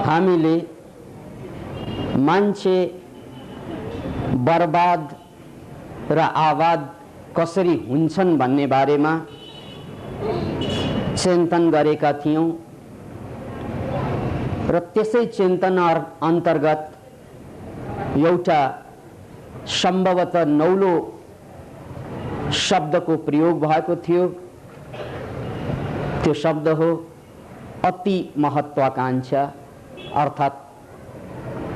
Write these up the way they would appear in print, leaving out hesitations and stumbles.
हामीले मान्छे बर्बाद र आबाद कसरी हुन्छन् भन्ने बारेमा चिन्तन गरेका थियौं र त्यसै चिन्तन अन्तर्गत एउटा सम्भवतः नौलो शब्दको प्रयोग भएको थियो। त्यो शब्द हो अति महत्वाकांक्षा अर्थात्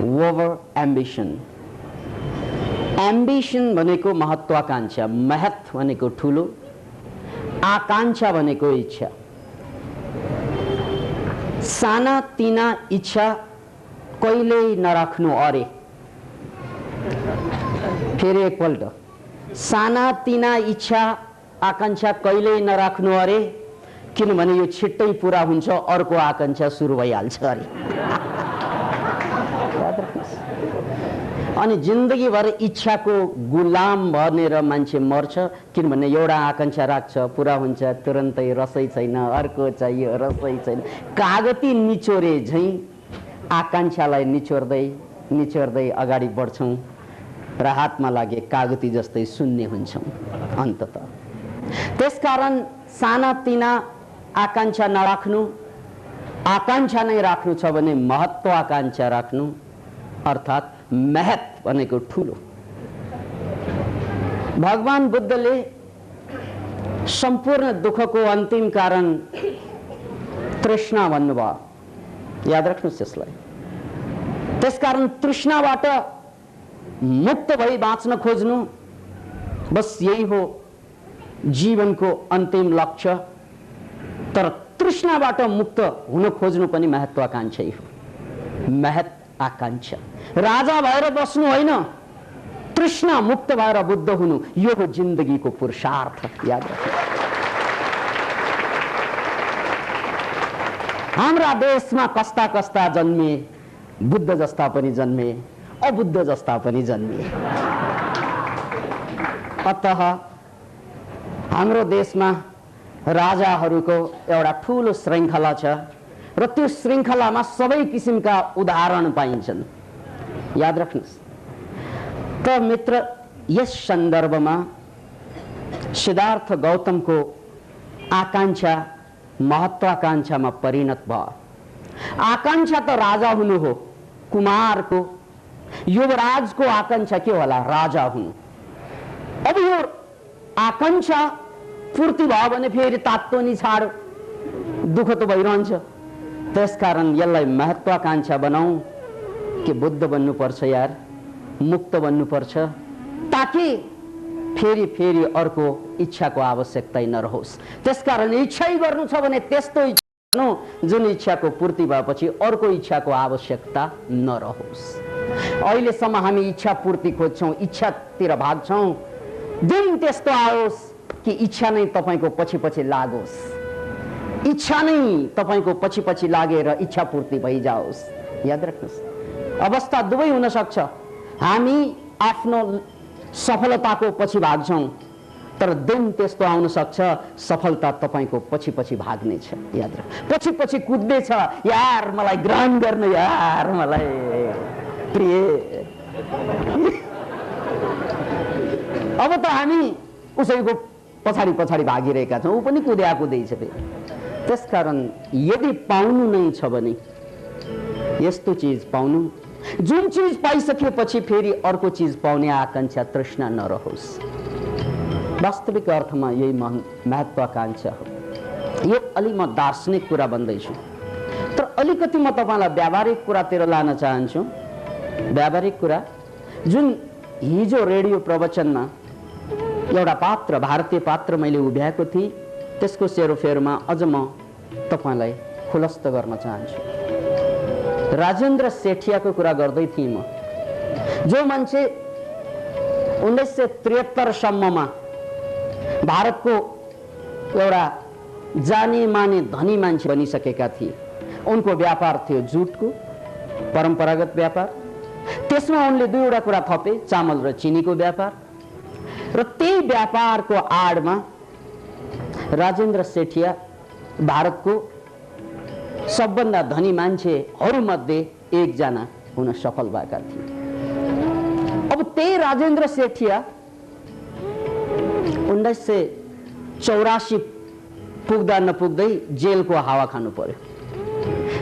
ओभर एम्बिसन। एम्बिसन भनेको महत्वाकांक्षा, महत भनेको ठुलो, आकांक्षा भनेको इच्छा। साना तिना इच्छा कहिल्यै नराख्नु अरे। फेरि एकपल्ट, साना तिना इच्छा आकांक्षा कहिल्यै नराख्नु अरे, किनभने यो छिट्टै पूरा हुन्छ, अर्को आकांक्षा सुरु भइहाल्छ अरे। अनि जिन्दगीभर इच्छाको गुलाम बनेर मान्छे मर्छ, किनभने एउटा आकांक्षा राख्छ, पूरा हुन्छ, तुरन्तै रसै छैन, अर्को चाहियो, रसै छैन। कागती निचोरे झैं आकांक्षालाई निचोर्दै निचोर्दै अगाडि बढ्छौं र हातमा लागे कागती जस्तै शून्य हुन्छौं अन्ततः। त्यसकारण साना तिना आकांक्षा नराख्नु, आकांक्षा नै राख्नु छ भने महत्वाकांक्षा राख्नु, अर्थात् महत भनेको ठुलो। भगवान बुद्धले सम्पूर्ण दुःखको अन्तिम कारण तृष्णा भन्नुभयो। याद राख्नुहोस् यसलाई। त्यसकारण तृष्णाबाट मुक्त भई बाँच्न खोज्नु, बस यही हो जीवनको अन्तिम लक्ष्य। तर तृष्णाबाट मुक्त हुन खोज्नु पनि महत्वाकांक्षै हो। महत आकांक्षा। राजा भएर बस्नु होइन, तृष्णा मुक्त भएर बुद्ध हुनु, यो हो जिन्दगीको पुरुषार्थ। याद राख्नु। हाम्रा देशमा कस्ता कस्ता जन्मे, बुद्ध जस्ता पनि जन्मे, अबुद्ध जस्ता पनि जन्मे। अतः हाम्रो देशमा राजाहरूको एउटा ठूलो श्रृङ्खला छ र त्यो श्रृङ्खलामा सबै किसिमका उदाहरण पाइन्छन्। याद राख्नुहोस्। त मित्र, यस सन्दर्भमा सिद्धार्थ गौतमको आकांक्षा महत्वाकांक्षामा परिणत भयो। आकांक्षा त राजा हुनु हो, कुमारको, युवराजको आकांक्षा के होला? राजा हुनु। अब यो आकांक्षा पूर्ति भयो भने फेरि तात्तो नि छाड, दुःख त भइरहन्छ। त्यसकारण यसलाई महत्वाकांक्षा बनाऊ कि बुद्ध बन्नुपर्छ यार, मुक्त बन्नुपर्छ, ताकि फेरि फेरि अर्को इच्छाको आवश्यकता नरहोस्। त्यसकारण इच्छै गर्नु छ भने त्यस्तो इच्छा गर्नु जुन इच्छाको पूर्ति भएपछि अर्को इच्छाको आवश्यकता नरहोस्। अहिलेसम्म हामी इच्छा पूर्ति खोज्छौं, इच्छातिर भाग्छौं। दिन त्यस्तो आओस् कि इच्छा नै तपाईको पछि पछि लागोस्, इच्छा नै तपाईको पछि पछि लागेर इच्छा पूर्ति भइजाओस्। याद राख्नुहोस्, अवस्था दुवै हुन सक्छ। हामी आफ्नो सफलताको पछि भाग्छौं, तर दिन त्यस्तो आउन सक्छ सफलता तपाईको पछि पछि भाग्ने छ। याद राख्नु, पछि पछि कुद्ने छ, यार मलाई ग्रहण गर्नु, यार मलाई प्रिय। अब त हामी उसैको पछाडि पछाडि भागिरहेका छौं, ऊ पनि कुद्या कुदै छ। त्यसकारण यदि पाउनु नै छ भने यस्तो चीज पाउनु जुन चीज पाइसकेपछि फेरि अर्को चीज पाउने आकांक्षा तृष्णा नरहोस्। वास्तविक अर्थमा यही महत्वाकांक्षा हो। यो अलि म दार्शनिक कुरा भन्दैछु, तर अलिकति म तपाईलाई व्यावहारिक कुरातिर लान चाहन्छु। व्यावहारिक कुरा जुन हिजो रेडियो प्रवचनमा एउटा पात्र, भारतीय पात्र मैले उभ्याएको थिएँ, त्यसको सेरोफेरोमा अझ म तपाईलाई खुलस्त गर्न चाहन्छु। राजेन्द्र सेठियाको कुरा गर्दै थिएँ म, जो मान्छे 1973 सम्ममा भारतको एउटा जाने माने धनी मान्छे बनिसकेका थिए। उनको व्यापार थियो जुटको, परम्परागत व्यापार। त्यसमा उनले दुईवटा कुरा थपे, चामल र चिनीको व्यापार। र त्यही व्यापारको आडमा राजेन्द्र सेठिया भारतको सबभन्दा धनी मान्छेहरूमध्ये एकजना हुन सफल भएका थिए। अब त्यही राजेन्द्र सेठिया 1984 पुग्दा नपुग्दै जेलको हावा खानु पर्यो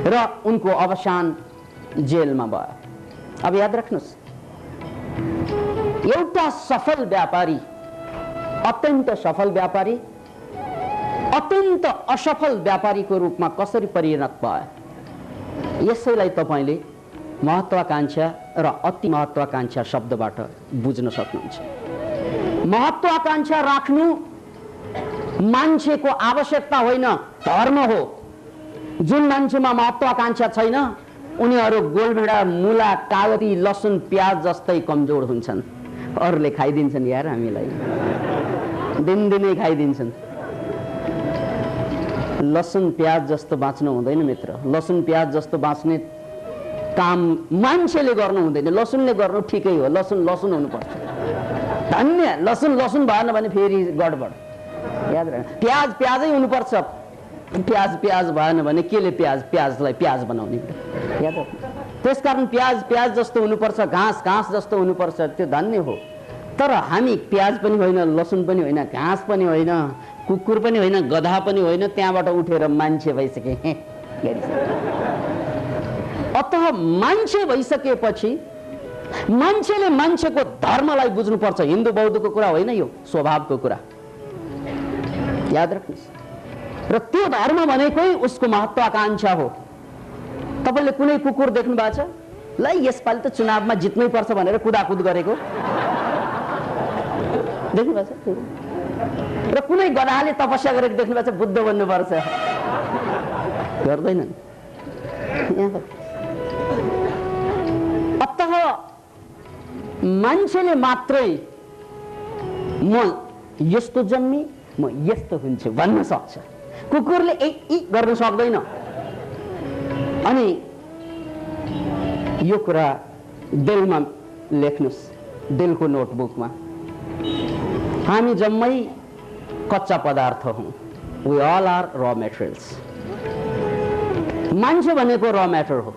र उनको अवसान जेलमा भयो। अब याद राख्नुहोस्, एउटा सफल व्यापारी, अत्यन्त सफल व्यापारी अत्यन्त असफल व्यापारीको रूपमा कसरी परिणत भयो, यसैलाई तपाईले महत्वाकांक्षा र अति महत्वाकांक्षा शब्दबाट बुझ्न सक्नुहुन्छ। महत्वाकांक्षा राख्नु मान्छेको आवश्यकता होइन, धर्म हो। जुन मान्छेमा महत्वाकांक्षा छैन उनीहरू गोलभेडा, मुला, कागती, लसुन, प्याज जस्तै कमजोर हुन्छन्। अरूले खाइदिन्छन् यार, हामीलाई दिनदिनै खाइदिन्छन्। लसुन प्याज जस्तो बाँच्नु हुँदैन मित्र। लसुन प्याज जस्तो बाँच्ने काम मान्छेले गर्नु हुँदैन, लसुनले गर्नु ठिकै हो। लसुन लसुन हुनुपर्छ। धन्य लसुन लसुन भएन भने फेरि गडबड। याद राख्नु, प्याज प्याजै हुनुपर्छ। प्याज प्याज भएन भने केले प्याजलाई प्याज बनाउने? याद राख्नु। त्यसकारण प्याज प्याज जस्तो हुनुपर्छ, घाँस घाँस जस्तो हुनुपर्छ, त्यो धन्य हो। तर हामी प्याज पनि होइन, लसुन पनि होइन, घाँस पनि होइन, कुकुर पनि होइन, गधा पनि होइन, त्यहाँबाट उठेर मान्छे भइसके। अतः मान्छे भइसकेपछि मान्छेले मान्छेको धर्मलाई बुझ्नुपर्छ। हिन्दू बौद्धको कुरा होइन, यो स्वभावको कुरा। याद राख्नुहोस्। र त्यो धर्म भनेकै उसको महत्वाकांक्षा हो। तपाईले कुनै कुकुर देख्नु भएको छ? ल यसपालि त चुनावमा जित्नै पर्छ भनेर कुदाकुद गरेको देख्नु भएको छ? र कुनै गधाले तपस्या गरेको देख्नु भएको छ? बुद्ध बन्नुपर्छ गर्दैनन्। अतः मान्छेले मात्रै म यस्तो जन्मी म यस्तो हुन्छु भन्न सक्छ। कुकुरले गर्न सक्दैन। अनि यो कुरा दिलमा लेख्नुस्, दिलको नोटबुकमा। हामी जम्मै कच्चा पदार्थ हौं। वी अल आर र मेटेरियल्स। मान्छे भनेको र म्याटर हो।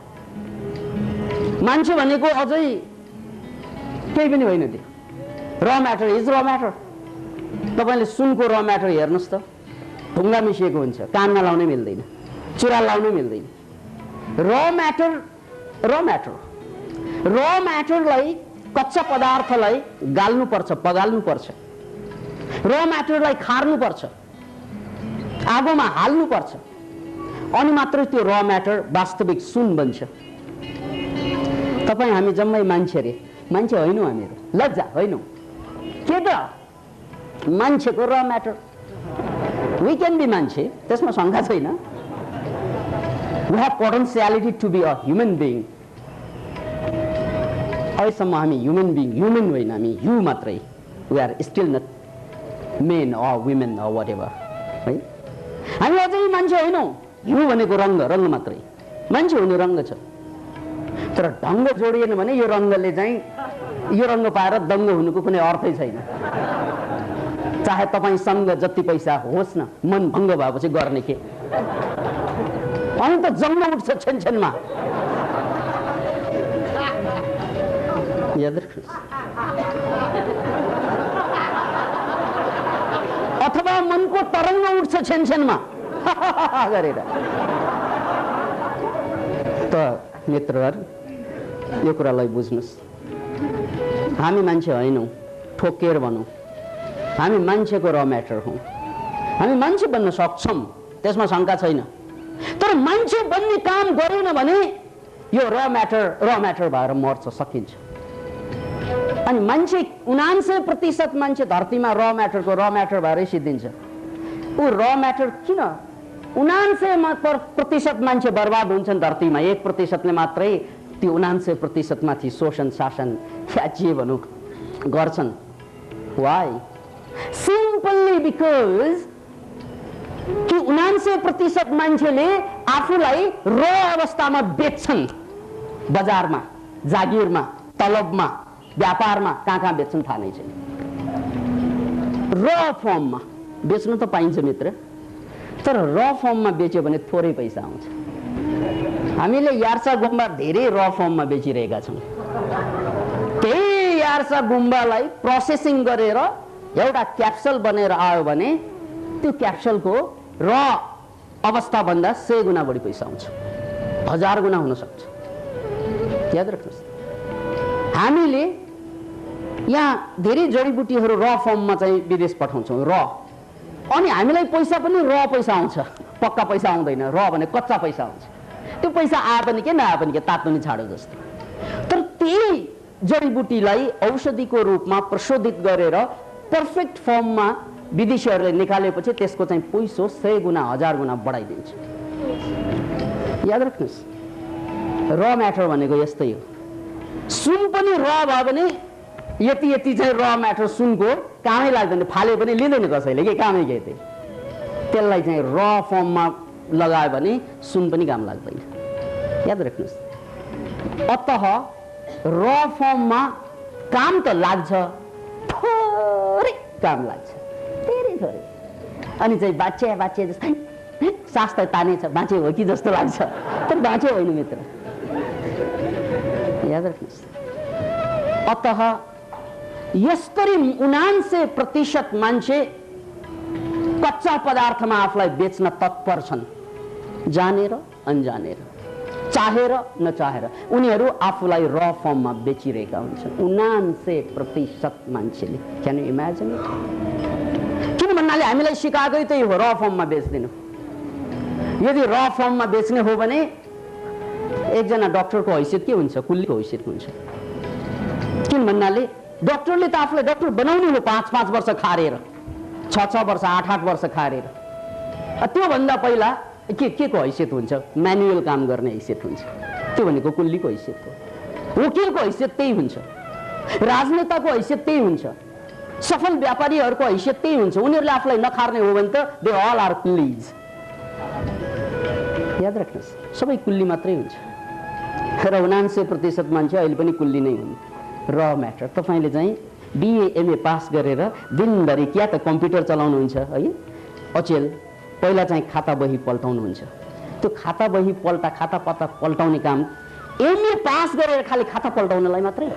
मान्छे भनेको अझै केही पनि होइन। त्यो र म्याटर इज र म्याटर। तपाईले सुनको र म्याटर हेर्नुस् त, ढुङ्गा मिसिएको हुन्छ, कानमा लाउनै मिल्दैन, चुरा लाउनै मिल्दैन। र म्याटर र म्याटर र म्याटरलाई, कच्चा पदार्थलाई गाल्नुपर्छ, पगाल्नुपर्छ। र म्याटरलाई खार्नुपर्छ, आगोमा हाल्नुपर्छ, अनि मात्रै त्यो र म्याटर वास्तविक सुन बन्छ। तपाईँ हामी जम्मै मान्छे रे, मान्छे होइनौँ हामीहरू, लज्जा होइनौँ के त? मान्छेको र म्याटर। वी क्यान बी मान्छे, त्यसमा शङ्का छैन। We have potentiality to be a human being. अहिलेसम्म हामी ह्युमन बिइङ, ह्युमन होइन, हामी यु मात्रै। We are still not men or women or whatever, है। हामी अझै मान्छे होइनौँ। यु भनेको रङ्ग, रङ्ग मात्रै। मान्छे हुनु रङ्ग छ, तर ढङ्ग जोडिएन भने यो रङ्गले चाहिँ, यो रङ्ग पाएर दङ्ग हुनुको कुनै अर्थै छैन। चाहे तपाईसँग जति पैसा होस् न, मन भङ्ग भएपछि गर्ने के? अनि त जङ्ग उठ्छ छेनछेनमा। याद राख्नुहोस्। अथवा मनको तरङ्ग उठ्छ छेनछेनमा गरेर। त मित्रहरू, यो कुरालाई बुझ्नुहोस्। हामी मान्छे होइनौँ, ठोकेर भनौँ। हामी मान्छेको र म्याटर हौँ। हामी मान्छे बन्न सक्छौँ, त्यसमा शङ्का छैन। तर मान्छे बन्ने काम गरेन भने यो र म्याटर भएर मर्छ, सकिन्छ। अनि मान्छे 99% मान्छे धरतीमा र म्याटर भएरै सिद्धिन्छ। ऊ र म्याटर किन? 99% मान्छे बर्बाद हुन्छन् धरतीमा, 1%ले मात्रै त्यो 99% माथि शोषण शासन या जे भनौँ गर्छन्। वाइ? सिम्पली बिकज कि 99% मान्छेले आफूलाई र अवस्थामा बेच्छन्। बजारमा, जागिरमा, तलबमा, व्यापारमा, कहाँ बेच्छन् थाहा नै छैन। र फर्ममा बेच्नु त पाइन्छ मित्र, तर र फर्ममा बेच्यो भने थोरै पैसा आउँछ। हामीले यार्सा गुम्बा धेरै र फर्ममा बेचिरहेका छौँ। त्यही यार्सा गुम्बालाई प्रोसेसिङ गरेर एउटा क्याप्सुल बनेर आयो भने त्यो क्याप्सुलको र अवस्थाभन्दा 100 गुणा बढी पैसा आउँछ, 1000 गुणा हुन सक्छ। याद राख्नुहोस्, हामीले यहाँ धेरै जडीबुटीहरू र फर्ममा चाहिँ विदेश पठाउँछौँ र, अनि हामीलाई पैसा पनि र पैसा आउँछ, पक्का पैसा आउँदैन। र भने कच्चा पैसा आउँछ। त्यो पैसा आए पनि के नआए पनि के, तातो नि छाडो जस्तो। तर त्यही जडीबुटीलाई औषधिको रूपमा प्रशोधित गरेर पर्फेक्ट फर्ममा विदेशीहरूले निकालेपछि त्यसको चाहिँ पैसो 100 गुणा 1000 गुणा बढाइदिन्छ। याद राख्नुहोस्, र म्याटर भनेको यस्तै हो। सुन पनि र भयो भने यति यति चाहिँ र म्याटर सुनको कामै लाग्दैन, फाले पनि लिँदैन कसैले, के कामै के त्यही। त्यसलाई चाहिँ र फर्ममा लगायो भने सुन पनि काम लाग्दैन। याद राख्नुहोस्, अतः र फर्ममा काम त लाग्छ, थोरै काम लाग्छ, धेरै थोरै। अनि चाहिँ बाँचे जस्तै सास त तानेछ, बाँचे हो कि जस्तो लाग्छ, तर बाँचे होइन मित्र। याद राख्नुहोस्, अतः यसरी 79% मान्छे कच्चा पदार्थमा आफूलाई बेच्न तत्पर छन्, जानेर अनजानेर, चाहेर नचाहेर उनीहरू आफूलाई र फर्ममा बेचिरहेका हुन्छन्। 79% मान्छेले। Can you imagine? किन भन्नाले हामीलाई सिकाएकै त्यही हो, र फर्ममा बेच्दिनु। यदि र फर्ममा बेच्ने हो भने एकजना डाक्टरको हैसियत के हुन्छ? कुल्लीको हैसियत हुन्छ। किन भन्नाले डाक्टरले त आफूलाई डाक्टर बनाउनु हो 5-5 वर्ष खारेर, 6-6 वर्ष 8-8 वर्ष खारेर। त्योभन्दा पहिला के को हैसियत हुन्छ? म्यानुअल काम गर्ने हैसियत हुन्छ। त्यो भनेको कुल्लीको हैसियत हो। वकिलको हैसियत त्यही हुन्छ, राजनेताको हैसियत त्यही हुन्छ, सफल व्यापारीहरूको हैसियत त्यही हुन्छ। उनीहरूले आफूलाई नखार्ने हो भने त दे अल आर कुल्लीज। याद राख्नुहोस्, सबै कुल्ली मात्रै हुन्छ। र 79% मान्छे अहिले पनि कुल्ली नै हुन्। र म्याटर, तपाईँले चाहिँ बिए एमए पास गरेर दिनभरि क्या त कम्प्युटर चलाउनुहुन्छ है, अचेल पहिला चाहिँ खाता बही पल्टाउनुहुन्छ। त्यो खाता बही खाता पत्ता पल्टाउने काम एमए पास गरेर खालि खाता पल्टाउनलाई मात्रै।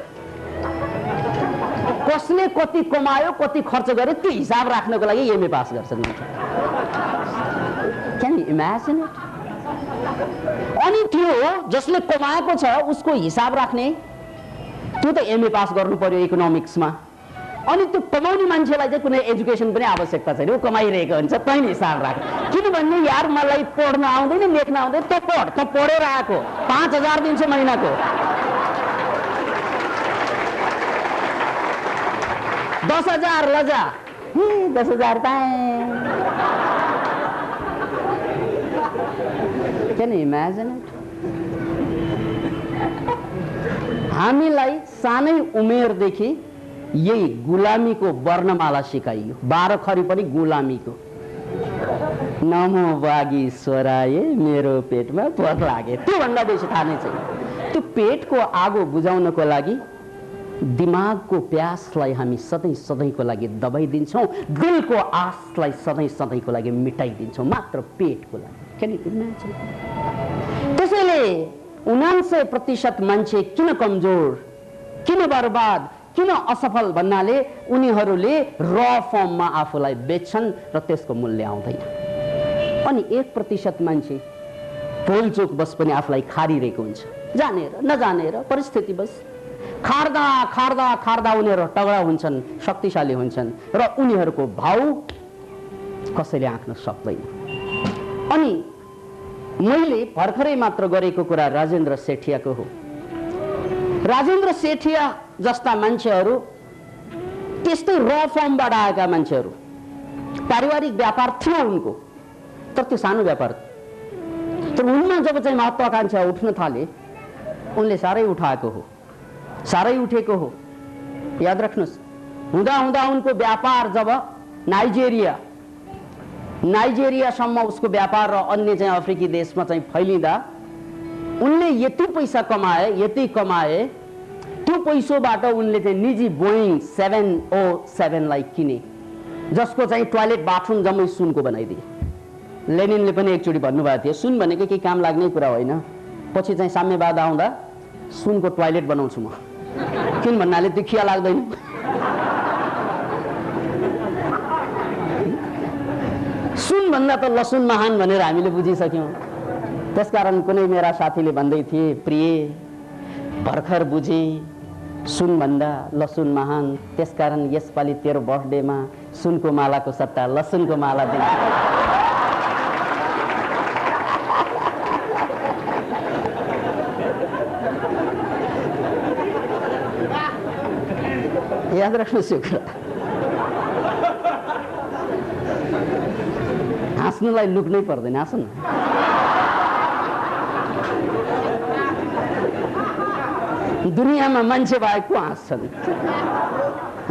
कसले कति कमायो कति खर्च गर्यो त्यो हिसाब राख्नको लागि एमए पास गर्छन्। Can you imagine it? अनि त्यो जसले कमाएको छ उसको हिसाब राख्ने, त्यो त एमए पास गर्नु पर्यो इकोनोमिक्समा। अनि त्यो कमाउने मान्छेलाई चाहिँ कुनै एजुकेसन पनि आवश्यकता छैन, ऊ कमाइरहेको हुन्छ, तैँले हिसाब राख। किनभने यार मलाई पढ्न आउँदैन, लेख्न आउँदैन, त पढ, त पढेर आएको 5000 दिन्छ महिनाको, 10,000 लजा, 10,000 पाएँ। Can you imagine it? हामीलाई सानै उमेरदेखि यही गुलामीको वर्णमाला सिकाइयो। 12 खरी पनि गुलामीको। नमो बागी स्वराए मेरो पेटमा पद लागे, त्योभन्दा बेसी थाहा नै छैन। त्यो पेटको आगो बुझाउनको लागि दिमागको प्यासलाई हामी सधैँको लागि दबाइदिन्छौँ, दिलको आशलाई सधैँको लागि मिटाइदिन्छौँ, मात्र पेटको लागि। Can you imagine? त्यसैले 79% मान्छे किन कमजोर, किन बर्बाद, किन असफल भन्नाले उनीहरूले र फर्ममा आफूलाई बेच्छन् र त्यसको मूल्य आउँदैन। अनि 1% मान्छे भुलचुक बस पनि आफूलाई खारिरहेको हुन्छ, जानेर नजानेर परिस्थिति बस खार्दा उनीहरू तगडा हुन्छन्, शक्तिशाली हुन्छन् र उनीहरूको भाउ कसैले आँक्न सक्दैन। अनि मैले भर्खरै मात्र गरेको कुरा राजेन्द्र सेठियाको हो। राजेन्द्र सेठिया जस्ता मान्छेहरू त्यस्तै र फर्मबाट आएका मान्छेहरू, पारिवारिक व्यापार थियो उनको, तर त्यो सानो व्यापार। तर उनमा जब चाहिँ महत्वाकांक्षा उठ्न थाले उनले साह्रै उठाएको हो, साह्रै उठेको हो। याद राख्नुहोस्, हुँदा उनको व्यापार जब नाइजेरियासम्म उसको व्यापार र अन्य चाहिँ अफ्रिकी देशमा चाहिँ फैलिँदा उनले यति पैसा कमाए, त्यो पैसोबाट उनले चाहिँ निजी बोइङ 707 लाई किने, जसको चाहिँ टोयलेट बाथरुम जम्मै सुनको बनाइदिए। लेनिनले पनि एकचोटि भन्नुभएको थियो, सुन भनेको केही काम लाग्ने कुरा होइन, पछि चाहिँ साम्यवाद आउँदा सुनको टोयलेट बनाउँछु म, किन भन्नाले त्यो खिया लाग्दैन। सुन भन्दा त लसुन महान भनेर हामीले बुझिसक्यौँ। त्यसकारण कुनै मेरा साथीले भन्दै थिए, प्रिय भर्खर बुझे सुन भन्दा लसुन महान, त्यसकारण यसपालि तेरो बर्थडेमा सुनको मालाको सट्टा लसुनको माला दिनु। याद राख्नुहोस् यो कुरा। हाँस्नुलाई लुक्नै पर्दैन, हाँस्नु न। दुनियाँमा मान्छे बाहेक को हाँस्छन्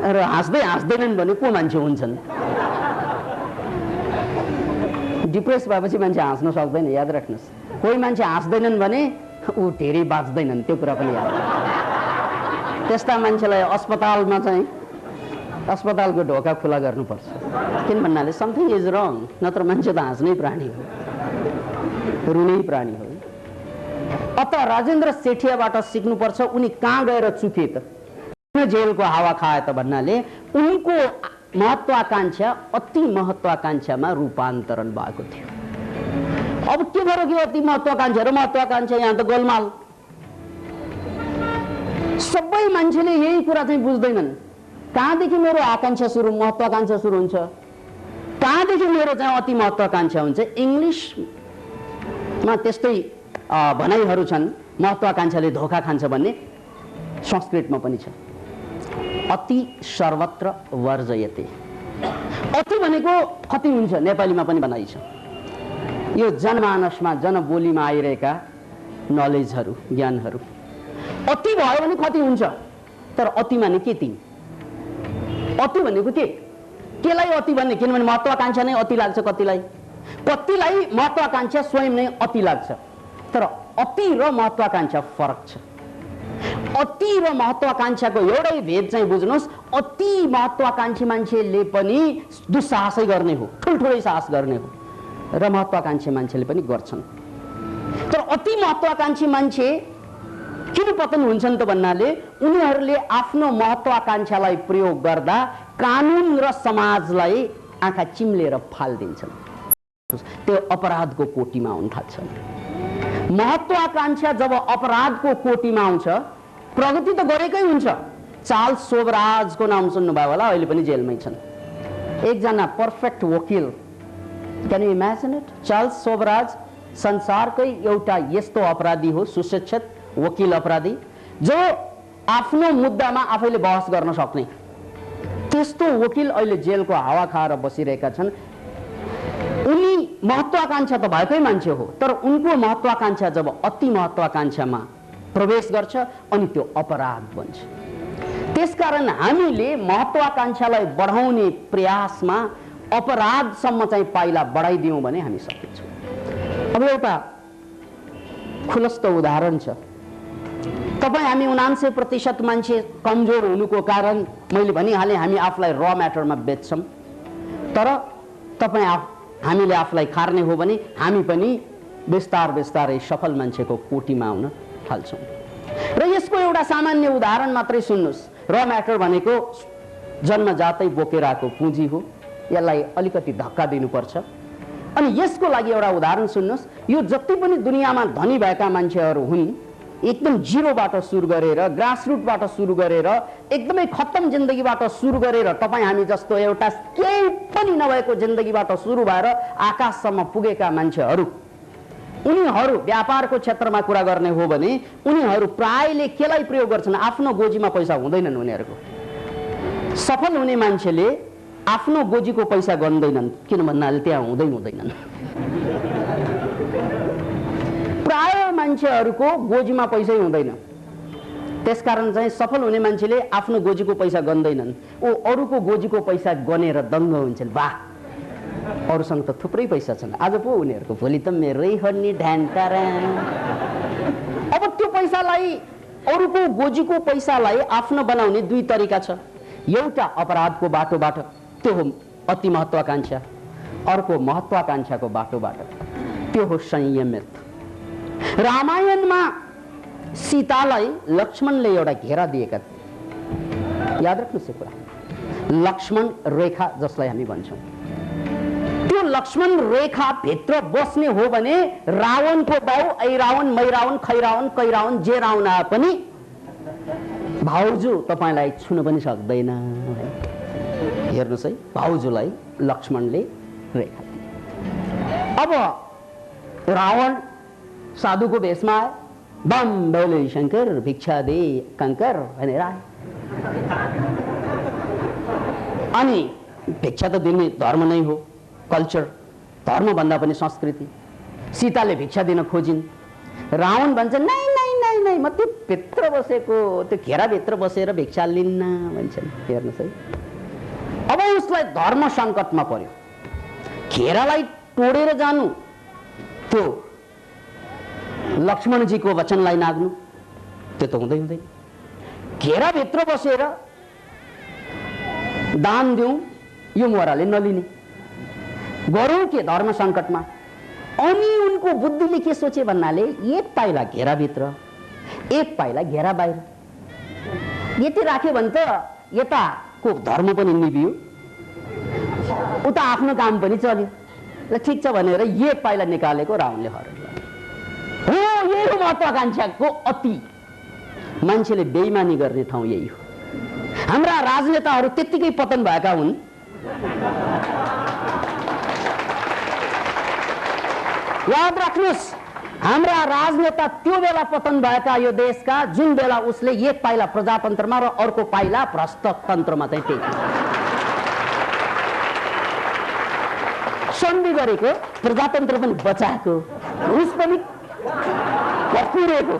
र हाँस्दै हाँस्दैनन् भने को मान्छे हुन्छन्? डिप्रेस भएपछि मान्छे हाँस्न सक्दैन, याद राख्नुहोस्। कोही मान्छे हाँस्दैनन् भने ऊ धेरै बाँच्दैनन्, त्यो कुरा पनि याद राख्नुहोस्। त्यस्ता मान्छेलाई अस्पतालमा चाहिँ अस्पतालको ढोका खुला गर्नुपर्छ, किन भन्नाले समथिङ इज रङ। नत्र मान्छे त हाँस्नै प्राणी हो, रुनै प्राणी हो। अत राजेन्द्र सेठियाबाट सिक्नुपर्छ। उनी कहाँ गएर चुके त, किन जेलको हावा खाए त भन्नाले उनको महत्वाकांक्षा अति महत्वाकांक्षामा रूपान्तरण भएको थियो। अब के भएर कि अति महत्वाकांक्षा र महत्वाकांक्षा यहाँ त गोलमाल। सबै मान्छेले यही कुरा चाहिँ बुझ्दैनन्। कहाँदेखि मेरो आकांक्षा सुरु, महत्वाकांक्षा सुरु हुन्छ, कहाँदेखि मेरो चाहिँ अति महत्वाकांक्षा हुन्छ। इङ्ग्लिसमा त्यस्तै भनाइहरू छन्, महत्वाकांक्षाले धोका खान्छ भन्ने। संस्कृतमा पनि छ, अति सर्वत्र वर्जयते। अति भनेको कति हुन्छ, नेपालीमा पनि भनाइ छ। यो जनमानसमा जनबोलीमा आइरहेका नलेजहरू, ज्ञानहरू। अति भयो भने कति हुन्छ, तर अति माने के तिमी? अति भनेको के? केलाई अति भन्ने? किनभने महत्वाकांक्षा नै अति लाग्छ कतिलाई, कतिलाई महत्वाकांक्षा स्वयं नै अति लाग्छ। तर अति र महत्वाकांक्षा फरक छ। अति र महत्वाकांक्षाको एउटै भेद चाहिँ बुझ्नुहोस्, अति महत्वाकांक्षी मान्छेले पनि दुस्साहसै गर्ने हो, ठुल्ठुलै साहस गर्ने हो, र महत्वाकांक्षी मान्छेले पनि गर्छन्। तर अति महत्वाकांक्षी मान्छे किन पतन हुन्छन् त भन्नाले उनीहरूले आफ्नो महत्वाकांक्षालाई प्रयोग गर्दा कानुन र समाजलाई आँखा चिम्लेर फालिदिन्छन्। त्यो अपराधको कोटीमा आउन थाल्छ। महत्वाकांक्षा जब अपराधको कोटीमा आउँछ, प्रगति त गरेकै हुन्छ। चार्ल्स सोबराजको नाम सुन्नुभयो होला, अहिले पनि जेलमै छन्। एकजना पर्फेक्ट वकिल, can you imagine it? Charles Sobhraj संसारकै एउटा यस्तो अपराधी हो, सुशिक्षित वकिल अपराधी, जो आफ्नो मुद्दामा आफैले बहस गर्न सक्ने। त्यस्तो वकिल अहिले जेलको हावा खाएर बसिरहेका छन्। उनी महत्वाकांक्षा त भएकै मान्छे हो, तर उनको महत्वाकांक्षा जब अति महत्वाकांक्षामा प्रवेश गर्छ अनि त्यो अपराध बन्छ। त्यसकारण हामीले महत्वाकांक्षालाई बढाउने प्रयासमा अपराधसम्म चाहिँ पाइला बढाइदियौँ भने हामी सकिन्छौँ। अब एउटा खुलस्त उदाहरण छ। तपाईँ हामी 99% मान्छे कमजोर हुनुको कारण मैले भनिहालेँ, हामी आफूलाई र म्याटरमा बेच्छौँ। तर तपाईँ हामीले आफूलाई खार्ने हो भने हामी पनि बिस्तारै सफल मान्छेको कोटीमा आउन थाल्छौँ। र यसको एउटा सामान्य उदाहरण मात्रै सुन्नुहोस्। र म्याटर भनेको जन्मजातै बोकेर आएको पुँजी हो, यसलाई अलिकति धक्का दिनुपर्छ। अनि यसको लागि एउटा उदाहरण सुन्नुहोस्। यो जति पनि दुनियाँमा धनी भएका मान्छेहरू हुन्, एकदम जिरोबाट सुरु गरेर, ग्रासरुटबाट सुरु गरेर, एकदमै खत्तम जिन्दगीबाट सुरु गरेर, तपाईँ हामी जस्तो एउटा केही पनि नभएको जिन्दगीबाट सुरु भएर आकाशसम्म पुगेका मान्छेहरू, उनीहरू व्यापारको क्षेत्रमा कुरा गर्ने हो भने उनीहरू प्रायले केलाई प्रयोग गर्छन्? आफ्नो गोजीमा पैसा हुँदैनन् उनीहरूको। सफल हुने मान्छेले आफ्नो गोजीको पैसा गन्दैनन्, किन भन्नाले त्यहाँ हुँदैनन्। प्राय मान्छेहरूको गोजीमा पैसै हुँदैन। त्यसकारण चाहिँ सफल हुने मान्छेले आफ्नो गोजीको पैसा गन्दैनन्, ओ अरूको गोजीको पैसा गनेर दङ्ग हुन्छन्। वाह, अरूसँग त थुप्रै पैसा छन्, आज पो उनीहरूको, भोलि त मेरै हो नि ढ्यान्टारा। अब त्यो पैसालाई, अरूको गोजीको पैसालाई आफ्नो बनाउने दुई तरिका छ। एउटा अपराधको बाटोबाट, त्यो हो अति महत्वाकांक्षा। अर्को महत्वाकांक्षाको बाटोबाट, त्यो हो संयमित। रामायणमा सीतालाई लक्ष्मणले एउटा घेरा दिएका थिए। याद राख्नुहोस् यो कुरा, लक्ष्मण रेखा जसलाई हामी भन्छौँ। त्यो लक्ष्मण रेखा भित्र बस्ने हो भने रावणको बाउ ऐरावण मैरावण खैरावण कैरावण जे रावण आए पनि भाउजू तपाईलाई छुन पनि सक्दैन। हेर्नुहोस् है, भाउजूलाई लक्ष्मणले रेखा दिए। अब रावण साधुको भेषमा आए, बम भोले शंकर भिक्षा दे कंकर भनेर आए। अनि भिक्षा त दिने धर्म नै हो, कल्चर, धर्म भन्दा पनि संस्कृति। सीताले भिक्षा दिन खोजिन्, रावण भन्छ नै नै नै नै म त्यो भित्र बसेको त्यो घेराभित्र बसेर भिक्षा लिन्न भन्छन्। हेर्नुहोस् है, अब उसलाई धर्म सङ्कटमा पर्यो। घेरालाई तोडेर जानु, त्यो लक्ष्मणजीको वचनलाई नाग्नु, त्यो त हुँदै हुँदैन। घेराभित्र बसेर दान दिउँ यो मोराले नलिने, गरौँ के धर्म सङ्कटमा। अनि उनको बुद्धिले के सोचे भन्नाले एक पाइला घेराभित्र एक पाइला घेरा बाहिर यति राख्यो भने त यताको धर्म पनि निभियो, उता आफ्नो काम पनि चल्यो। ल ठिक छ भनेर एक पाइला निकालेको रावणले हरण हो। यही हो महत्वाकांक्षाको अति। मान्छेले बेइमानी गर्ने ठाउँ यही हो। हाम्रा राजनेताहरू त्यत्तिकै पतन भएका हुन्। याद राख्नुहोस्, हाम्रा राजनेता त्यो बेला पतन भएका यो देशका जुन बेला उसले एक पाइला प्रजातन्त्रमा र अर्को पाइला भ्रष्टतन्त्रमा चाहिँ टेक्यो। सन्धि गरेको, प्रजातन्त्र पनि बचाएको, उस पनि पुरेको।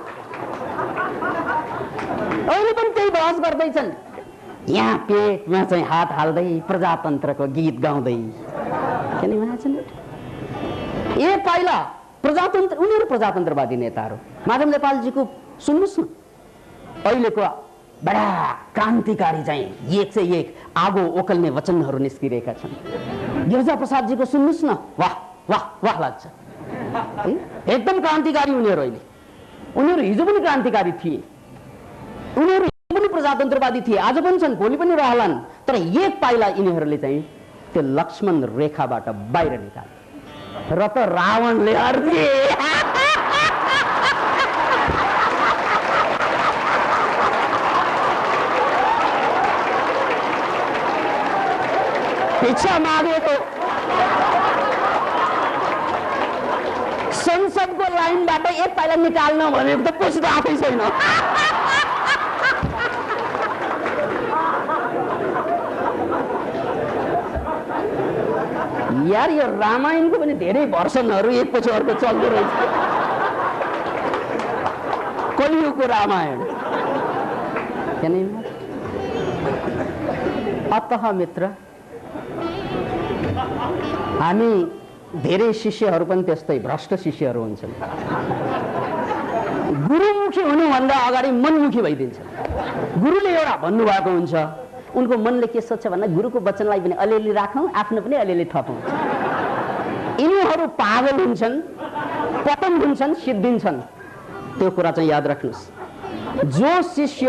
अहिले पनि त्यही बहस गर्दैछन्, यहाँ पेटमा चाहिँ हात हाल्दै प्रजातन्त्रको गीत गाउँदै। किन भनेछन् एक पाइला प्रजातन्त्र, उनीहरू प्रजातन्त्रवादी नेताहरू। माधव नेपालजीको सुन्नुहोस् न, अहिलेको बडा क्रान्तिकारी चाहिँ एक से एक आगो ओकल्ने वचनहरू निस्किरहेका छन्। गिरिजा प्रसादजीको सुन्नुहोस् न, वाह वाह वाह लाग्छ। एकदम क्रान्तिकारी उनीहरू। अहिले उनीहरू हिजो पनि क्रान्तिकारी थिए, उनीहरू हिजो पनि प्रजातन्त्रवादी थिए, आज पनि छन्, भोलि पनि रहलान्। तर एक पाइला यिनीहरूले चाहिँ त्यो लक्ष्मण रेखाबाट बाहिर निकाले र त रावणले अर्थे। भिक्षा मागेको संसदको लाइनबाट एक पाइला निकाल्न भनेको त पुस्ता आफै छैन। यार यो रामायणको पनि धेरै भर्सनहरू एकपछि अर्को चल्दो रहेछ। कलियुगको रामायण। अतः मित्र, हामी धेरै शिष्यहरू पनि त्यस्तै भ्रष्ट शिष्यहरू हुन्छन्। गुरुमुखी हुनुभन्दा अगाडि मनमुखी भइदिन्छ। गुरुले एउटा भन्नुभएको हुन्छ, उनको मनले के सोच्छ भन्दा गुरुको वचनलाई पनि अलिअलि राखौँ, आफ्नो पनि अलिअलि थपौँ। यिनीहरू पागल हुन्छन्, पतन हुन्छन्, सिद्धिन्छन्। त्यो कुरा चाहिँ याद राख्नुहोस्। जो शिष्य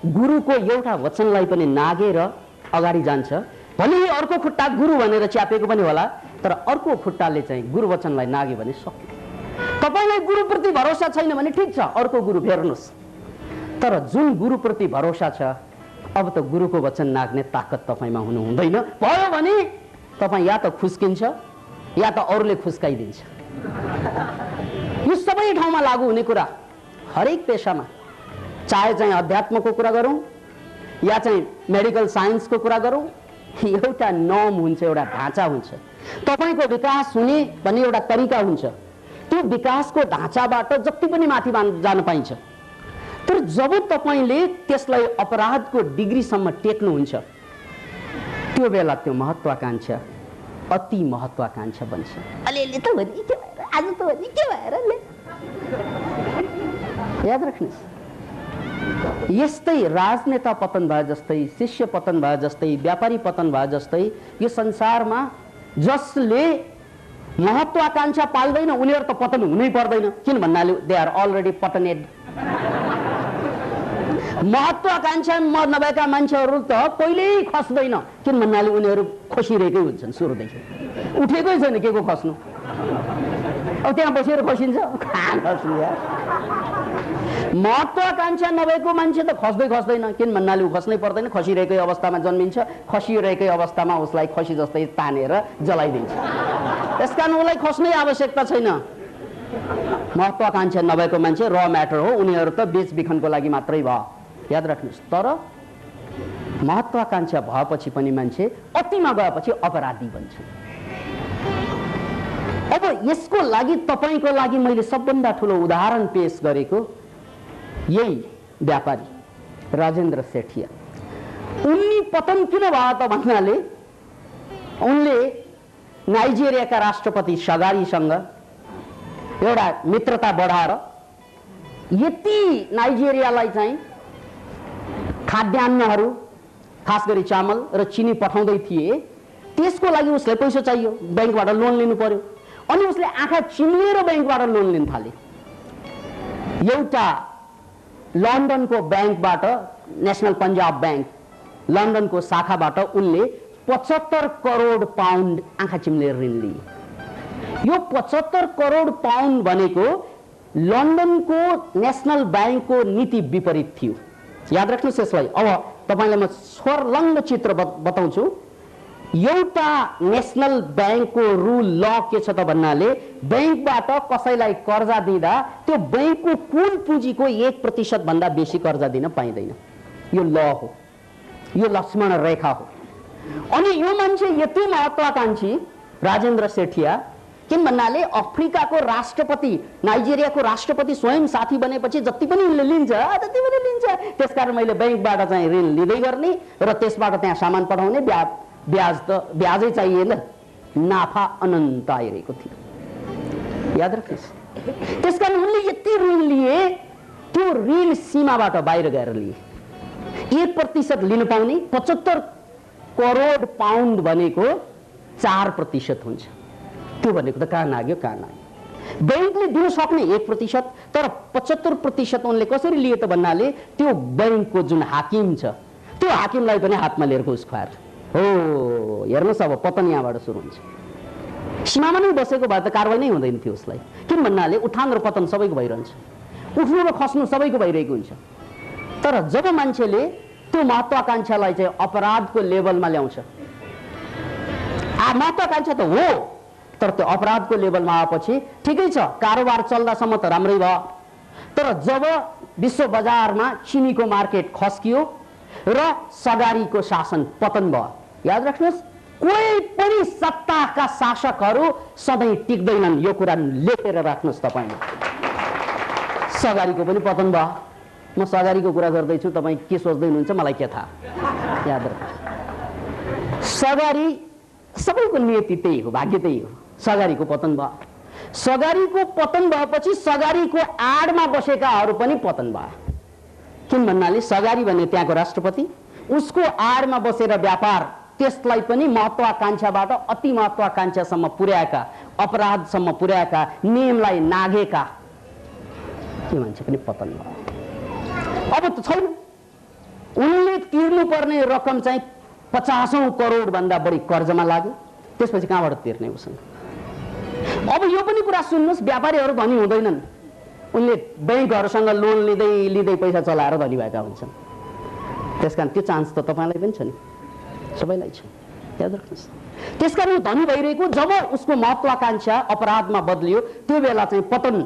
गुरुको एउटा वचनलाई पनि नागेर अगाडि जान्छ, भले अर्को खुट्टा गुरु भनेर च्यापेको पनि होला, तर अर्को खुट्टाले चाहिँ गुरु वचनलाई नाग्यो भने सक्यो। तपाईँलाई गुरुप्रति भरोसा छैन भने ठिक छ, अर्को गुरु फेर्नुहोस्। तर जुन गुरुप्रति भरोसा छ, अब त गुरुको वचन नाग्ने ताकत तपाईँमा हुनु हुँदैन। भयो भने तपाईँ या त खुस्किन्छ या त अरूले खुस्काइदिन्छ। यो सबै ठाउँमा लागू हुने कुरा, हरेक पेशामा, चाहे चाहिँ अध्यात्मको कुरा गरौँ या चाहिँ मेडिकल साइन्सको कुरा गरौँ, एउटा नर्म हुन्छ, एउटा ढाँचा हुन्छ। तपाईँको विकास हुने भन्ने एउटा तरिका हुन्छ। त्यो विकासको ढाँचाबाट जति पनि माथि जान पाइन्छ। तर जब तपाईँले त्यसलाई अपराधको डिग्रीसम्म टेक्नुहुन्छ, त्यो बेला त्यो महत्वाकांक्षा अति महत्वाकांक्षा बन्छ। अलिअलि त भने के भएर, आज त भने के भएर। याद राख्नुहोस्, यस्तै राजनेता पतन भए जस्तै, शिष्य पतन भए जस्तै, व्यापारी पतन भए जस्तै, यो संसारमा जसले महत्वाकांक्षा पाल्दैन उनीहरू त पतन हुनै पर्दैन, किन भन्नाले दे आर अलरेडी पटनेड। महत्वाकांक्षा नभएका मान्छेहरू त पहिल्यै खस्दैन, किन भन्नाले उनीहरू खसिरहेकै हुन्छन् सुरुदेखि, उठेकै छैन के को खस्नु। अब त्यहाँ बसेर खसिन्छ, कहाँ खस्नु यार। महत्वाकांक्षा नभएको मान्छे त खस्दैन, किन भन्नाले ऊ खस्नै पर्दैन, खसिरहेकै अवस्थामा जन्मिन्छ, खसिरहेकै अवस्थामा उसलाई खसी जस्तै तानेर जलाइदिन्छ। त्यसकारण उसलाई खस्नै आवश्यकता छैन। महत्वाकांक्षा नभएको मान्छे र म्याटर हो, उनीहरू त बेचबिखनको लागि मात्रै भयो, याद राख्नुहोस्। तर महत्वाकांक्षा भएपछि पनि मान्छे अतिमा गएपछि अपराधी बन्छ। अब यसको लागि तपाईको लागि मैले सबभन्दा ठुलो उदाहरण पेश गरेको यही व्यापारी राजेन्द्र सेठिया। उनी पतन किन भयो त भन्नाले उनले नाइजेरियाका राष्ट्रपति सगारीसँग एउटा मित्रता बढाएर यति नाइजेरियालाई चाहिँ खाद्यान्नहरू खास गरी चामल र चिनी पठाउँदै थिए, त्यसको लागि उसलाई पैसा चाहियो, बैंकबाट लोन लिनु पर्यो। अनि उसले आँखा चिम्लेर बैंकबाट लोन लिन थाले। एउटा लन्डनको बैंकबाट, नेशनल पंजाब बैंक लन्डनको शाखाबाट उनले 75 करोड पाउन्ड आँखा चिम्लेर ऋण लिए। यो 75 करोड पाउन्ड भनेको लन्डनको नेशनल बैंकको नीति विपरीत थियो, याद राख्नुहोस् यसलाई। अब तपाईलाई म स्वर्लङ्ग चित्र बताउँछु। एउटा नेशनल बैंकको रुल ल के छ त भन्नाले बैंकबाट कसैलाई कर्जा दिँदा त्यो बैंकको कुल पुँजीको 1% भन्दा बेसी कर्जा दिन पाइँदैन। यो ल हो, यो लक्ष्मण रेखा हो। अनि यो मान्छे यति महत्वाकांक्षी राजेन्द्र सेठिया, किन भन्नाले अफ्रिकाको राष्ट्रपति, नाइजेरियाको राष्ट्रपति स्वयं साथी बनेपछि जति पनि उनले लिन्छ त्यति पनि लिन्छ। त्यसकारण मैले बैंकबाट चाहिँ ऋण लिँदै गर्ने र त्यसबाट त्यहाँ सामान पठाउने, ब्याजै चाहिएन, नाफा अनन्त आइरहेको थियो, याद राख्नुहोस्। त्यसकारण उनले यति ऋण लिए, त्यो ऋण सीमाबाट बाहिर गएर लिए। 1% लिन पाउने, 75 करोड पाउन्ड भनेको 4% हुन्छ। त्यो भनेको त कहाँ नाग्यो। बैंकले दिन सक्ने 1%, तर 75% उनले कसरी लिए त भन्नाले त्यो बैंकको जुन हाकिम छ त्यो हाकिमलाई पनि हातमा लिएर घुस खुवाएर। हो हेर्नुहोस्, अब पतन यहाँबाट सुरु हुन्छ। सीमामा नै बसेको भए त कारवाही नै हुँदैन थियो उसलाई, किन भन्नाले उठान र पतन सबैको भइरहन्छ, उठ्नु र खस्नु सबैको भइरहेको हुन्छ। तर जब मान्छेले त्यो महत्वाकांक्षालाई चाहिँ अपराधको लेभलमा ल्याउँछ, महत्वाकांक्षा त हो तर त्यो अपराधको लेभलमा आएपछि ठिकै छ, कारोबार चल्दासम्म त राम्रै भयो। तर जब विश्व बजारमा चिनीको मार्केट खस्कियो र सगारीको शासन पतन भयो, याद राख्नुहोस्, कोही पनि सत्ताका शासकहरू सधैँ टिक्दैनन्। यो कुरा लेखेर राख्नुहोस् तपाईले। सगारीको पनि पतन भयो। म सगारीको कुरा गर्दैछु, तपाईँ के सोच्दै हुनुहुन्छ मलाई के थाहा, याद राख्नुहोस्। सगारी सबैको नियति त्यही हो, भाग्य त्यही हो। सगारीको पतन भयो। सगारीको पतन भएपछि सगारीको आडमा बसेकाहरू पनि पतन भयो, किन भन्नाले सगारी भन्ने त्यहाँको राष्ट्रपति, उसको आडमा बसेर व्यापार, त्यसलाई पनि महत्वाकांक्षाबाट अति महत्वाकांक्षासम्म पुर्याएका, अपराधसम्म पुर्याएका, नियमलाई नागेका त्यो मान्छे पनि पतन भयो। अब त छैन। उनले तिर्नुपर्ने रकम चाहिँ 50 करोड भन्दा बढी कर्जमा लाग्यो। त्यसपछि कहाँबाट तिर्ने उसँग? अब यो पनि कुरा सुन्नुहोस्, व्यापारीहरू धनी हुँदैनन्, उनले बैंकहरूसँग लोन लिँदै पैसा चलाएर धनी भएका हुन्छन्। त्यसकारण त्यो चान्स त तपाईलाई पनि छ नि, सबैलाई छ, याद राख्नुहोस्। त्यसकारण धनी भइरहेको जब उसको महत्वाकांक्षा अपराधमा बदलियो त्यो बेला चाहिँ पतन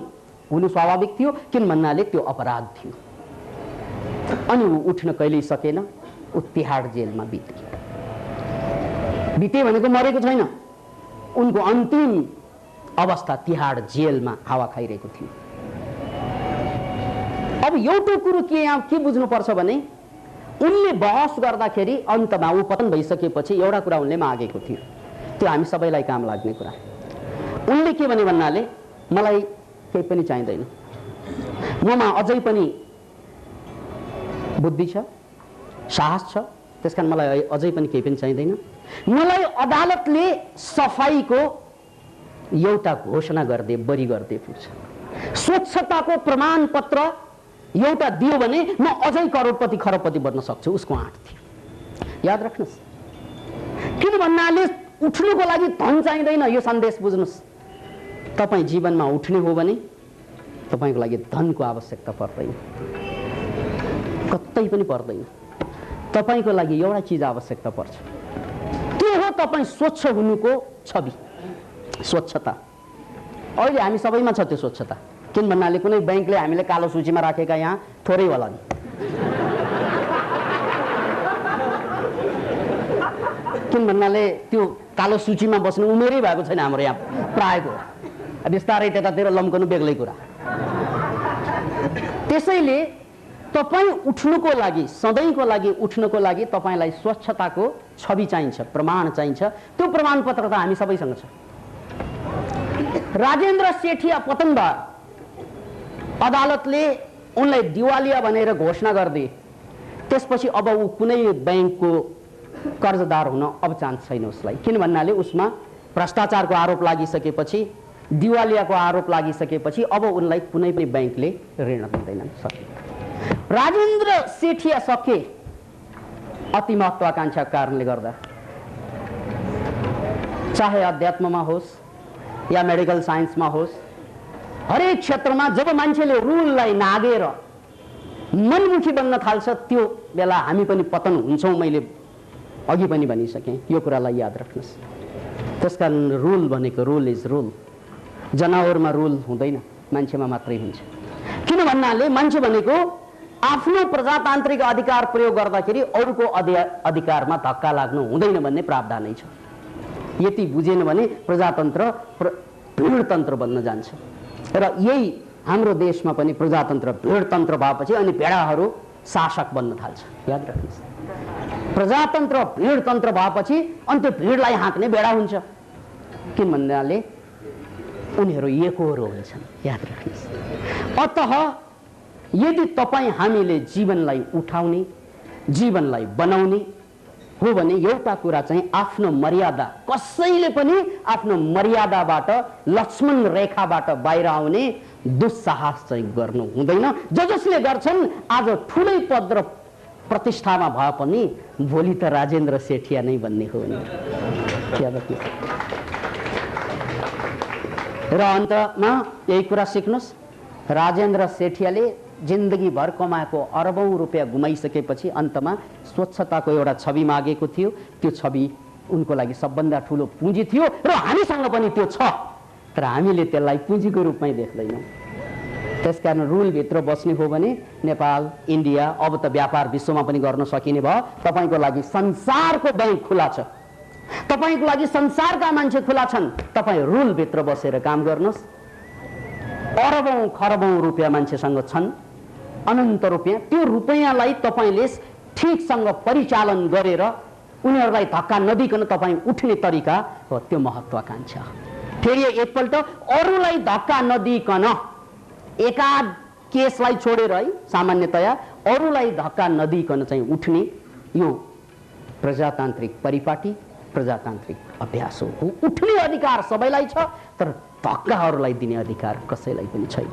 हुनु स्वाभाविक थियो, किन भन्नाले त्यो अपराध थियो। अनि ऊ उठ्न कहिल्यै सकेन, ऊ तिहाड जेलमा बिते भनेको मरेको छैन, उनको अन्तिम अवस्था तिहाड जेलमा हावा खाइरहेको थियो। अब एउटा कुरो के बुझ्नुपर्छ भने उनले बहस गर्दाखेरि अन्तमा ऊ पतन भइसकेपछि एउटा कुरा उनले मागेको थियो, त्यो हामी सबैलाई काम लाग्ने कुरा। उनले के भने भन्नाले मलाई केही पनि चाहिँदैन, ममा अझै पनि बुद्धि छ, साहस छ, त्यसकारण मलाई अझै पनि केही पनि चाहिँदैन। मलाई अदालतले सफाईको एउटा घोषणा गर्दै बरी गर्दै पुग्छ। स्वच्छताको प्रमाणपत्र एउटा दियो भने म अझै करोडपति खरबपति बन्न सक्छु, उसको आँट थियो। याद राख्नुहोस्, किन भन्नाले उठ्नुको लागि धन चाहिँदैन। यो सन्देश बुझ्नुहोस्, तपाईँ जीवनमा उठ्ने हो भने तपाईँको लागि धनको आवश्यकता पर्दैन, कतै पनि पर्दैन। तपाईँको लागि एउटा चिज आवश्यकता पर्छ, त्यो हो तपाईँ स्वच्छ हुनुको छवि, स्वच्छता। अहिले हामी सबैमा छ त्यो स्वच्छता। किन भन्नाले कुनै ब्याङ्कले हामीले कालो सूचीमा राखेका यहाँ थोरै होला नि। किन भन्नाले त्यो कालो सूचीमा बस्ने उमेरै भएको छैन हाम्रो यहाँ प्रायको। बिस्तारै त्यतातिर लम्कनु बेग्लै कुरा। त्यसैले तपाईँ उठ्नुको लागि, सधैँको लागि उठ्नुको लागि तपाईँलाई स्वच्छताको छवि चाहिन्छ, प्रमाण चाहिन्छ। त्यो प्रमाणपत्र त हामी सबैसँग छ। राजेन्द्र सेठिया पतन भयो, अदालतले उनलाई दिवालिया भनेर घोषणा गरिदिए। त्यसपछि अब ऊ कुनै ब्याङ्कको कर्जदार हुन अब चान्स छैन उसलाई। किन भन्नाले उसमा भ्रष्टाचारको आरोप लागिसकेपछि, दिवालियाको आरोप लागिसकेपछि अब उनलाई कुनै पनि ब्याङ्कले ऋण दिँदैन। राजेन्द्र सेठिया सके अति महत्वाकांक्षाको कारणले गर्दा, चाहे अध्यात्ममा होस् या मेडिकल साइन्समा होस्, हरेक क्षेत्रमा जब मान्छेले रुललाई नागेर मनमुखी बन्न थाल्छ त्यो बेला हामी पनि पतन हुन्छौँ। मैले अघि पनि भनिसकेँ, यो कुरालाई याद राख्नुहोस्। त्यसकारण रुल भनेको रुल इज रुल। जनावरमा रुल हुँदैन, मान्छेमा मात्रै हुन्छ। किन भन्नाले मान्छे भनेको आफ्नो प्रजातान्त्रिक अधिकार प्रयोग गर्दाखेरि अरूको अधिकारमा धक्का लाग्नु हुँदैन भन्ने प्रावधानै छ। यति बुझेन भने प्रजातन्त्र भिडतन्त्र बन्न जान्छ। र यही हाम्रो देशमा पनि प्रजातन्त्र भिडतन्त्र भएपछि अनि भेडाहरू शासक बन्न थाल्छ। याद राख्नुहोस्, प्रजातन्त्र भिडतन्त्र भएपछि अनि त्यो भिडलाई हाँक्ने भेडा हुन्छ। किन भन्नाले उनीहरू एकहोरो हुन्छन्। याद राख्नुहोस्। अतः यदि तपाईँ हामीले जीवनलाई उठाउने, जीवनलाई बनाउने हो भने एउटा कुरा चाहिँ आफ्नो मर्यादा, कसैले पनि आफ्नो मर्यादाबाट, लक्ष्मण रेखाबाट बाहिर आउने दुस्साहस चाहिँ गर्नु हुँदैन। जसले गर्छन् आज ठुलै पद र प्रतिष्ठामा भए पनि भोलि त राजेन्द्र सेठिया नै भन्ने हो नि। र अन्तमा यही कुरा सिक्नुहोस्, राजेन्द्र सेठियाले जिन्दगीभर कमाएको अरबौं रुपियाँ गुमाइसकेपछि अन्तमा स्वच्छताको एउटा छवि मागेको थियो। त्यो छवि उनको लागि सबभन्दा ठुलो पुँजी थियो र हामीसँग पनि त्यो छ, तर हामीले त्यसलाई पुँजीको रूपमै देख्दैनौँ। त्यसकारण रुलभित्र बस्ने हो भने नेपाल, इन्डिया, अब त व्यापार विश्वमा पनि गर्न सकिने भयो। तपाईँको लागि संसारको ब्याङ्क खुला छ, तपाईँको लागि संसारका मान्छे खुला छन्। तपाईँ रुलभित्र बसेर काम गर्नुहोस्। अरबौं खरबौं रुपियाँ मान्छेसँग छन्, अनन्त रुपियाँ। त्यो रुपियाँलाई तपाईँले ठिकसँग परिचालन गरेर उनीहरूलाई धक्का नदिकन तपाईँ उठ्ने तरिका हो, त्यो महत्वाकांक्षा। फेरि एकपल्ट अरूलाई धक्का नदिकन, एकाध केसलाई छोडेर है, सामान्यतया अरूलाई धक्का नदिकन चाहिँ उठ्ने यो प्रजातान्त्रिक परिपाटी, प्रजातान्त्रिक अभ्यास हो। उठ्ने अधिकार सबैलाई छ, तर धक्काहरूलाई दिने अधिकार कसैलाई पनि छैन।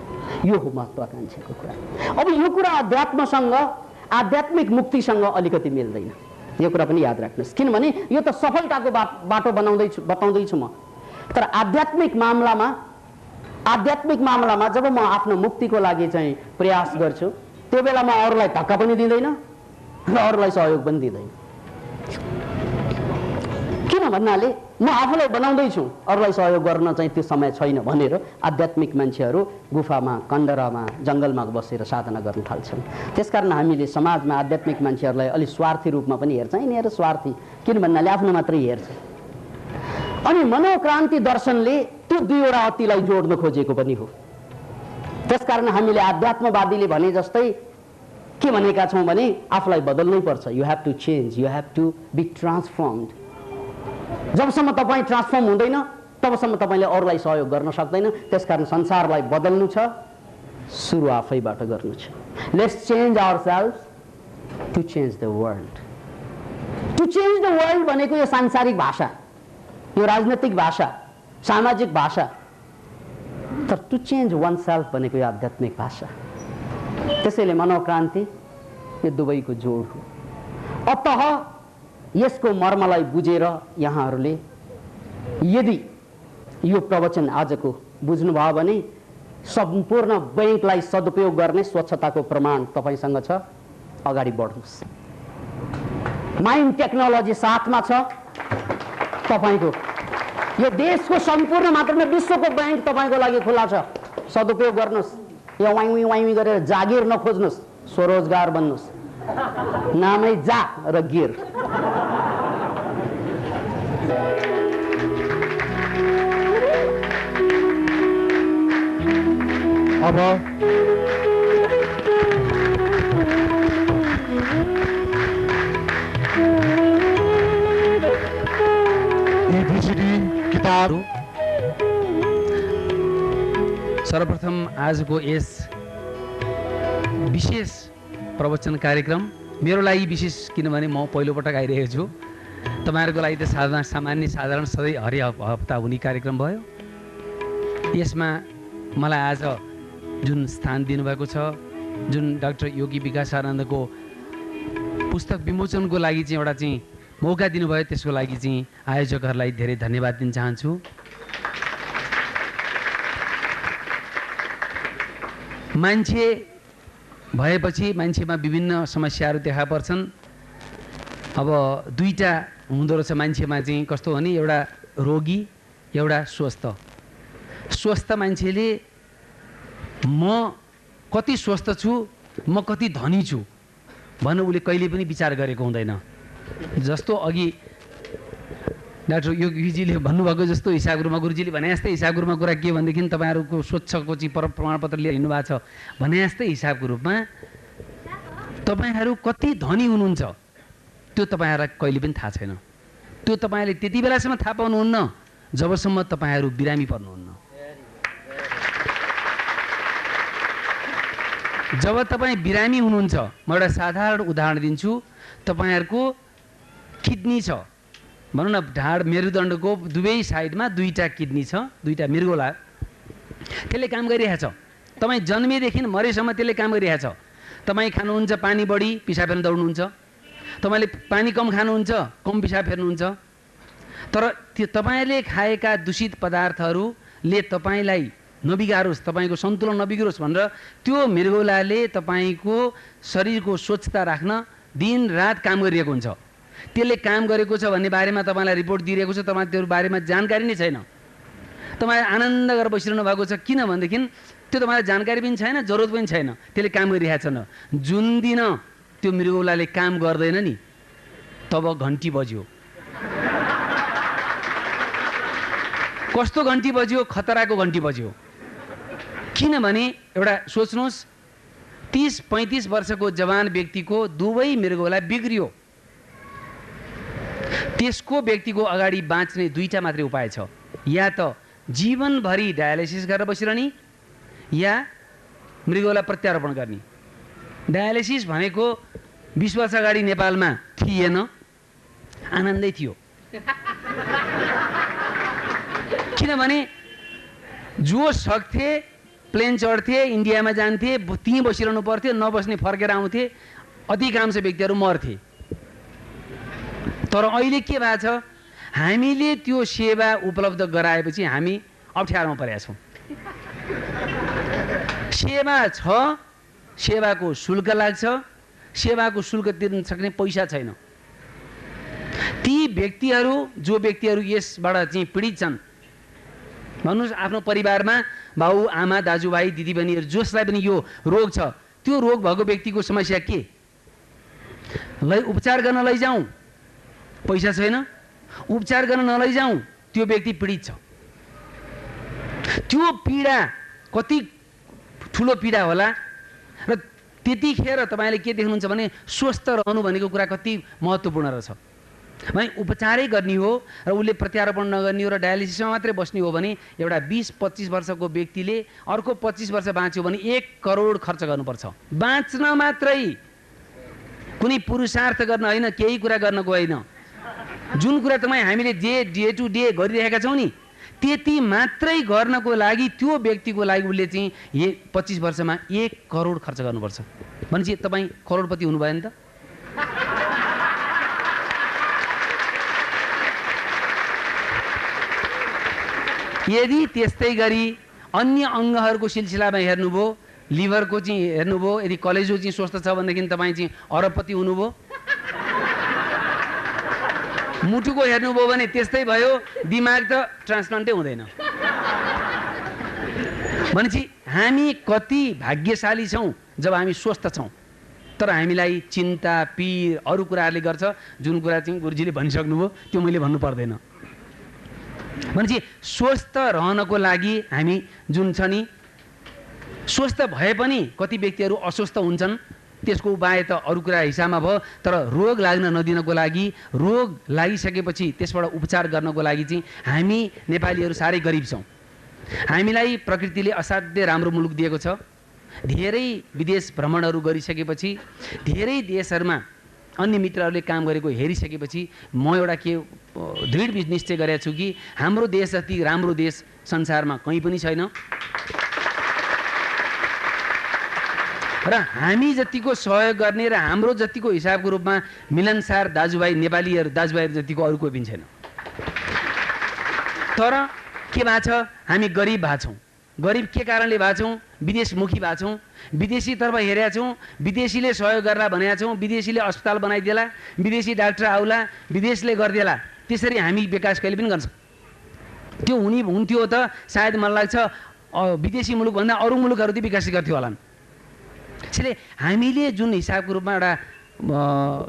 यो हो महत्वाकांक्षाको कुरा। अब यो कुरा अध्यात्मसँग, आध्यात्मिक मुक्तिसँग अलिकति मिल्दैन, यो कुरा पनि याद राख्नुहोस्। किनभने यो त सफलताको बाटो बताउँदैछु म, तर आध्यात्मिक मामलामा जब म आफ्नो मुक्तिको लागि चाहिँ प्रयास गर्छु त्यो बेला म अरूलाई धक्का पनि दिँदैन र अरूलाई सहयोग पनि दिँदैन। किन भन्नाले म आफूलाई बनाउँदैछु, अरूलाई सहयोग गर्न चाहिँ त्यो समय छैन भनेर आध्यात्मिक मान्छेहरू गुफामा, कन्दरामा, जङ्गलमा बसेर साधना गर्न थाल्छन्। त्यसकारण हामीले समाजमा आध्यात्मिक मान्छेहरूलाई अलि स्वार्थी रूपमा पनि हेर्छ। यिनीहरू स्वार्थी किन भन्नाले आफ्नो मात्रै हेर्छ। अनि मनोक्रान्ति दर्शनले त्यो दुईवटा अतिलाई जोड्न खोजेको पनि हो। त्यसकारण हामीले आध्यात्मवादीले भने जस्तै के भनेका छौँ भने आफूलाई बदल्नै पर्छ। You have to change, you have to be transformed. जबसम्म तपाईँ ट्रान्सफर्म हुँदैन तबसम्म तपाईँले अरूलाई सहयोग गर्न सक्दैन। त्यसकारण संसारलाई बदल्नु छ, सुरु आफैबाट गर्नु छ। Let's change ourselves to change the world. To change the world भनेको यो सांसारिक भाषा, यो राजनैतिक भाषा, सामाजिक भाषा, तर टु चेन्ज वान सेल्फ भनेको यो आध्यात्मिक भाषा। त्यसैले मनोक्रान्ति यो दुवैको जोड हो। अतः यसको मर्मलाई बुझेर यहाँहरूले यदि यो प्रवचन आजको बुझ्नुभयो भने सम्पूर्ण बैंकलाई सदुपयोग गर्ने स्वच्छताको प्रमाण तपाईसँग छ, अगाडि बढ्नुहोस्। माइन्ड टेक्नोलोजी साथमा छ तपाईको। यो देशको सम्पूर्ण मात्र न विश्वको बैंक तपाईको लागि खुला छ, सदुपयोग गर्नुहोस्। यो वाइवी वाइवी गरेर जागिर नखोज्नुहोस्, स्वरोजगार बन्नुहोस्। नामै जा र गिर। अब किताब सर्वप्रथम आजको यस विशेष प्रवचन कार्यक्रम मेरो लागि विशेष, किनभने म पहिलोपटक आइरहेको छु। तपाईहरुको लागि त साधारण सधैँ हरि हप्ता हुने कार्यक्रम भयो। यसमा मलाई आज जुन स्थान दिनुभएको छ, जुन डाक्टर योगी विकास आनन्दको पुस्तक विमोचनको लागि चाहिँ एउटा चाहिँ मौका दिनुभयो, त्यसको लागि चाहिँ आयोजकहरूलाई धेरै धन्यवाद दिन चाहन्छु। मान्छे भएपछि मान्छेमा विभिन्न समस्याहरू देखा पर्छन्। अब दुईटा हुँदो रहेछ मान्छेमा चाहिँ, कस्तो भने एउटा रोगी एउटा स्वस्थ। स्वस्थ मान्छेले म कति स्वस्थ छु, म कति धनी छु भन्नु उसले कहिले पनि विचार गरेको हुँदैन। जस्तो अघि डाक्टर योगीजीले भन्नुभएको जस्तो, हिसाब गुरुमा गुरुजीले भने जस्तै हिसाबको रूपमा कुरा के भनेदेखि तपाईँहरूको स्वच्छको चाहिँ प्रमाणपत्र लिएर हिँड्नु भएको छ भने जस्तै हिसाबको रूपमा तपाईँहरू कति धनी हुनुहुन्छ त्यो तपाईँहरूलाई कहिले पनि थाहा छैन। त्यो तपाईँले त्यति बेलासम्म थाहा पाउनुहुन्न जबसम्म तपाईँहरू बिरामी पर्नुहुन्न। जब तपाईँ बिरामी हुनुहुन्छ, म एउटा साधारण उदाहरण दिन्छु। तपाईँहरूको किडनी छ भनौँ न, ढाड मेरुदण्डको दुवै साइडमा दुईटा किडनी छ, दुईटा मृगौला, त्यसले काम गरिरहेछ। तपाईँ जन्मेदेखि मरेसम्म त्यसले काम गरिरहेछ। तपाईँ खानुहुन्छ पानी बढी, पिसाब फेर्न दौड्नुहुन्छ। तपाईँले पानी कम खानुहुन्छ, कम पिसाब फेर्नुहुन्छ। तर त्यो तपाईँले खाएका दूषित पदार्थहरूले तपाईँलाई नबिगारोस्, तपाईँको सन्तुलन नबिग्रोस् भनेर त्यो मृगौलाले तपाईँको शरीरको स्वच्छता राख्न दिन रात काम गरिरहेको हुन्छ। त्यसले काम गरेको छ भन्ने बारेमा तपाईँलाई रिपोर्ट दिइरहेको छ, तपाईँ त्यो बारेमा जानकारी नै छैन। तपाईँ आनन्द गरेर बसिरहनु भएको छ, किन भनेदेखि त्यो तपाईँलाई जानकारी पनि छैन, जरुरत पनि छैन, त्यसले काम गरिरहेको छैन। जुन दिन त्यो मृगौलाले काम गर्दैन नि, तब घन्टी बज्यो। कस्तो घन्टी बज्यो? खतराको घन्टी बज्यो। किनभने एउटा सोच्नुहोस्, 30-35 वर्षको जवान व्यक्तिको दुवै मृगौला बिग्रियो। त्यसको व्यक्तिको अगाडि बाँच्ने दुईटा मात्रै उपाय छ, या त जीवनभरि डायलिसिस गरेर बसिरहने या मृगौला प्रत्यारोपण गर्ने। डायलिसिस भनेको 20 वर्ष अगाडि नेपालमा थिएन, आनन्दै थियो। किनभने जो सक्थे प्लेन चढ्थे, इन्डियामा जान्थे, त्यहीँ बसिरहनु पर्थ्यो, नबस्ने फर्केर आउँथे, अधिकांश व्यक्तिहरू मर्थे। तर अहिले के भएको छ, हामीले त्यो सेवा उपलब्ध गराएपछि हामी अप्ठ्यारोमा परेका छौँ। सेवा छ, सेवाको शुल्क लाग्छ, सेवाको शुल्क तिर्न सक्ने पैसा छैन। ती व्यक्तिहरू, जो व्यक्तिहरू यसबाट चाहिँ पीडित छन्, भन्नुहोस् आफ्नो परिवारमा बाउ आमा दाजुभाइ दिदीबहिनीहरू जसलाई पनि यो रोग छ, त्यो रोग भएको व्यक्तिको समस्या के? उपचार गर्न लैजाउँ, पैसा छैन। उपचार गर्न नलैजाउँ, त्यो व्यक्ति पीडित छ। त्यो पीडा कति ठुलो पीडा होला। र त्यतिखेर तपाईँले के देख्नुहुन्छ भने स्वस्थ रहनु भनेको कुरा कति महत्त्वपूर्ण रहेछ। भने उपचारै गर्ने हो र उसले प्रत्यारोपण नगर्ने हो र डायलिसिसमा मात्रै बस्ने हो भने एउटा 20-25 वर्षको व्यक्तिले अर्को 25 वर्ष बाँच्यो भने 1 करोड खर्च गर्नुपर्छ। बाँच्न मात्रै, कुनै पुरुषार्थ गर्न होइन, केही कुरा गर्नको होइन। जुन कुरा तपाईँ हामीले डे टु डे गरिरहेका छौँ नि, त्यति मात्रै गर्नको लागि त्यो व्यक्तिको लागि उसले चाहिँ 25 वर्षमा 1 करोड खर्च गर्नुपर्छ भनेपछि तपाईँ करोडपति हुनुभयो नि त। यदि त्यस्तै गरी अन्य अङ्गहरूको सिलसिलामा हेर्नुभयो, लिभरको चाहिँ हेर्नुभयो, यदि कलेजो चाहिँ स्वस्थ छ भनेदेखि तपाईँ चाहिँ अरबपति हुनुभयो। मुटुको हेर्नुभयो भने त्यस्तै भयो, दिमाग त ट्रान्सप्लान्टै हुँदैन। भनेपछि हामी कति भाग्यशाली छौँ जब हामी स्वस्थ छौँ। तर हामीलाई चिन्ता, पीर, अरू कुराहरूले गर्छ, जुन कुरा चाहिँ गुरुजीले भनिसक्नुभयो त्यो मैले भन्नु पर्दैन। भनेपछि स्वस्थ रहनको लागि हामी जुन छ नि, स्वस्थ भए पनि कति व्यक्तिहरू अस्वस्थ हुन्छन्, त्यसको उपाय त अरू कुरा हिसाबमा भयो। तर रोग लाग्न नदिनको लागि, रोग लागिसकेपछि त्यसबाट उपचार गर्नको लागि चाहिँ हामी नेपालीहरू साह्रै गरिब छौँ। हामीलाई प्रकृतिले असाध्यै राम्रो मुलुक दिएको छ। धेरै विदेश भ्रमणहरू गरिसकेपछि, धेरै देशहरूमा अन्य मित्रहरूले काम गरेको हेरिसकेपछि म एउटा के दृढ निश्चय गरेको छु कि हाम्रो देश जति राम्रो देश संसारमा कहीँ पनि छैन। र हामी जतिको सहयोग गर्ने र हाम्रो जतिको हिसाबको रूपमा मिलनसार दाजुभाइ, नेपालीहरू दाजुभाइहरू जतिको अरू कोही पनि छैन। तर के भएको छ, हामी गरिब भएको छौँ। गरिब के कारणले भएको छौँ? विदेशमुखी भएको छौँ, विदेशीतर्फ हेरेका छौँ, विदेशीले सहयोग गर्ला भनेका छौँ, विदेशीले अस्पताल बनाइदिएला, विदेशी डाक्टर आउला, विदेशले गरिदिएला, त्यसरी हामी विकास कहिले पनि गर्न सक्छौँ। त्यो हुन्थ्यो त सायद मलाई लाग्छ विदेशी मुलुकभन्दा अरू मुलुकहरू चाहिँ विकसित गर्थ्यो होला। त्यसैले हामीले जुन हिसाबको रूपमा एउटा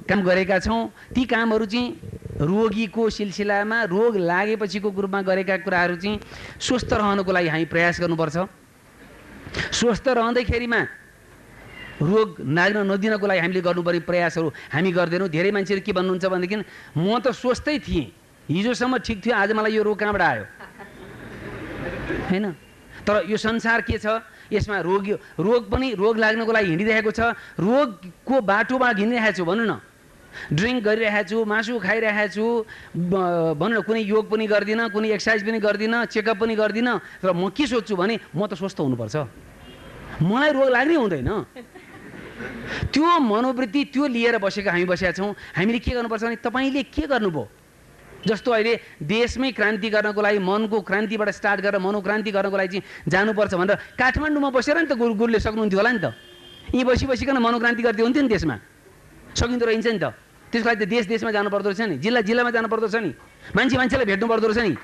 काम गरेका छौँ, ती कामहरू चाहिँ रोगीको सिलसिलामा, रोग लागेपछिको रूपमा गरेका कुराहरू चाहिँ स्वस्थ रहनको लागि हामी प्रयास गर्नुपर्छ। स्वस्थ रहँदैखेरिमा रोग लाग्न नदिनको लागि हामीले गर्नुपर्ने प्रयासहरू हामी गर्दैनौँ। धेरै मान्छेहरू के भन्नुहुन्छ भनेदेखि म त स्वस्थै थिएँ, हिजोसम्म ठिक थियो, आज मलाई यो रोग कहाँबाट आयो होइन। तर यो संसार के छ, यसमा रोग पनि रोग लाग्नको लागि हिँडिरहेको छ। रोगको बाटोमा हिँडिरहेको छु भनौँ न, ड्रिङ्क गरिरहेको छु, मासु खाइरहेको छु भनौँ न, कुनै योग पनि गर्दिनँ, कुनै एक्सर्साइज पनि गर्दिनँ, चेकअप पनि गर्दिनँ। र म के सोध्छु भने म त स्वस्थ हुनुपर्छ, मलाई रोग लाग्नै हुँदैन। त्यो मनोवृत्ति त्यो लिएर बसेका हामी बसेका छौँ। हामीले के गर्नुपर्छ भने तपाईँले के गर्नुभयो, जस्तो अहिले देशमै क्रान्ति गर्नको लागि, मनको क्रान्तिबाट स्टार्ट गरेर मनोक्रान्ति गर्नको लागि चाहिँ जानुपर्छ भनेर काठमाडौँमा बसेर नि त गुरुले सक्नुहुन्थ्यो होला नि त। यहीँ बसिकन मनोक्रान्ति गर्दै हुन्थ्यो नि, देशमा सकिँदो रहन्छ नि त। त्यसको लागि त देशमा जानु पर्दो रहेछ नि, जिल्लामा जानु पर्दो रहेछ नि, मान्छेलाई भेट्नु पर्दो रहेछ नि।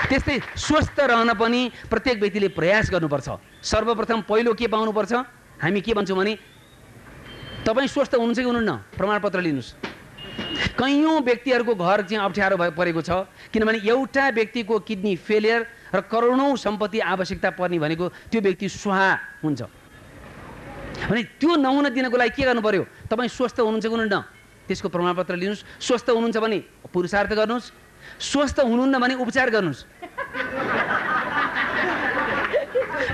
त्यस्तै स्वस्थ रहन पनि प्रत्येक व्यक्तिले प्रयास गर्नुपर्छ। सर्वप्रथम पहिलो के पाउनुपर्छ, हामी के भन्छौँ भने तपाईँ स्वस्थ हुनुहुन्छ कि हुनुहुन्न, प्रमाणपत्र लिनुहोस्। कैयौँ व्यक्तिहरूको घर चाहिँ अप्ठ्यारो परेको छ, किनभने एउटा व्यक्तिको किडनी फेलियर र करोडौँ सम्पत्ति आवश्यकता पर्ने भनेको त्यो व्यक्ति स्वाहा हुन्छ। भने त्यो नहुन दिनको लागि के गर्नु पर्यो, तपाईँ स्वस्थ हुनुहुन्छ कि हुनुहुन्न त्यसको प्रमाणपत्र लिनुहोस्। स्वस्थ हुनुहुन्छ भने पुरुषार्थ गर्नुहोस्, स्वस्थ हुनुहुन्न भने उपचार गर्नुहोस्।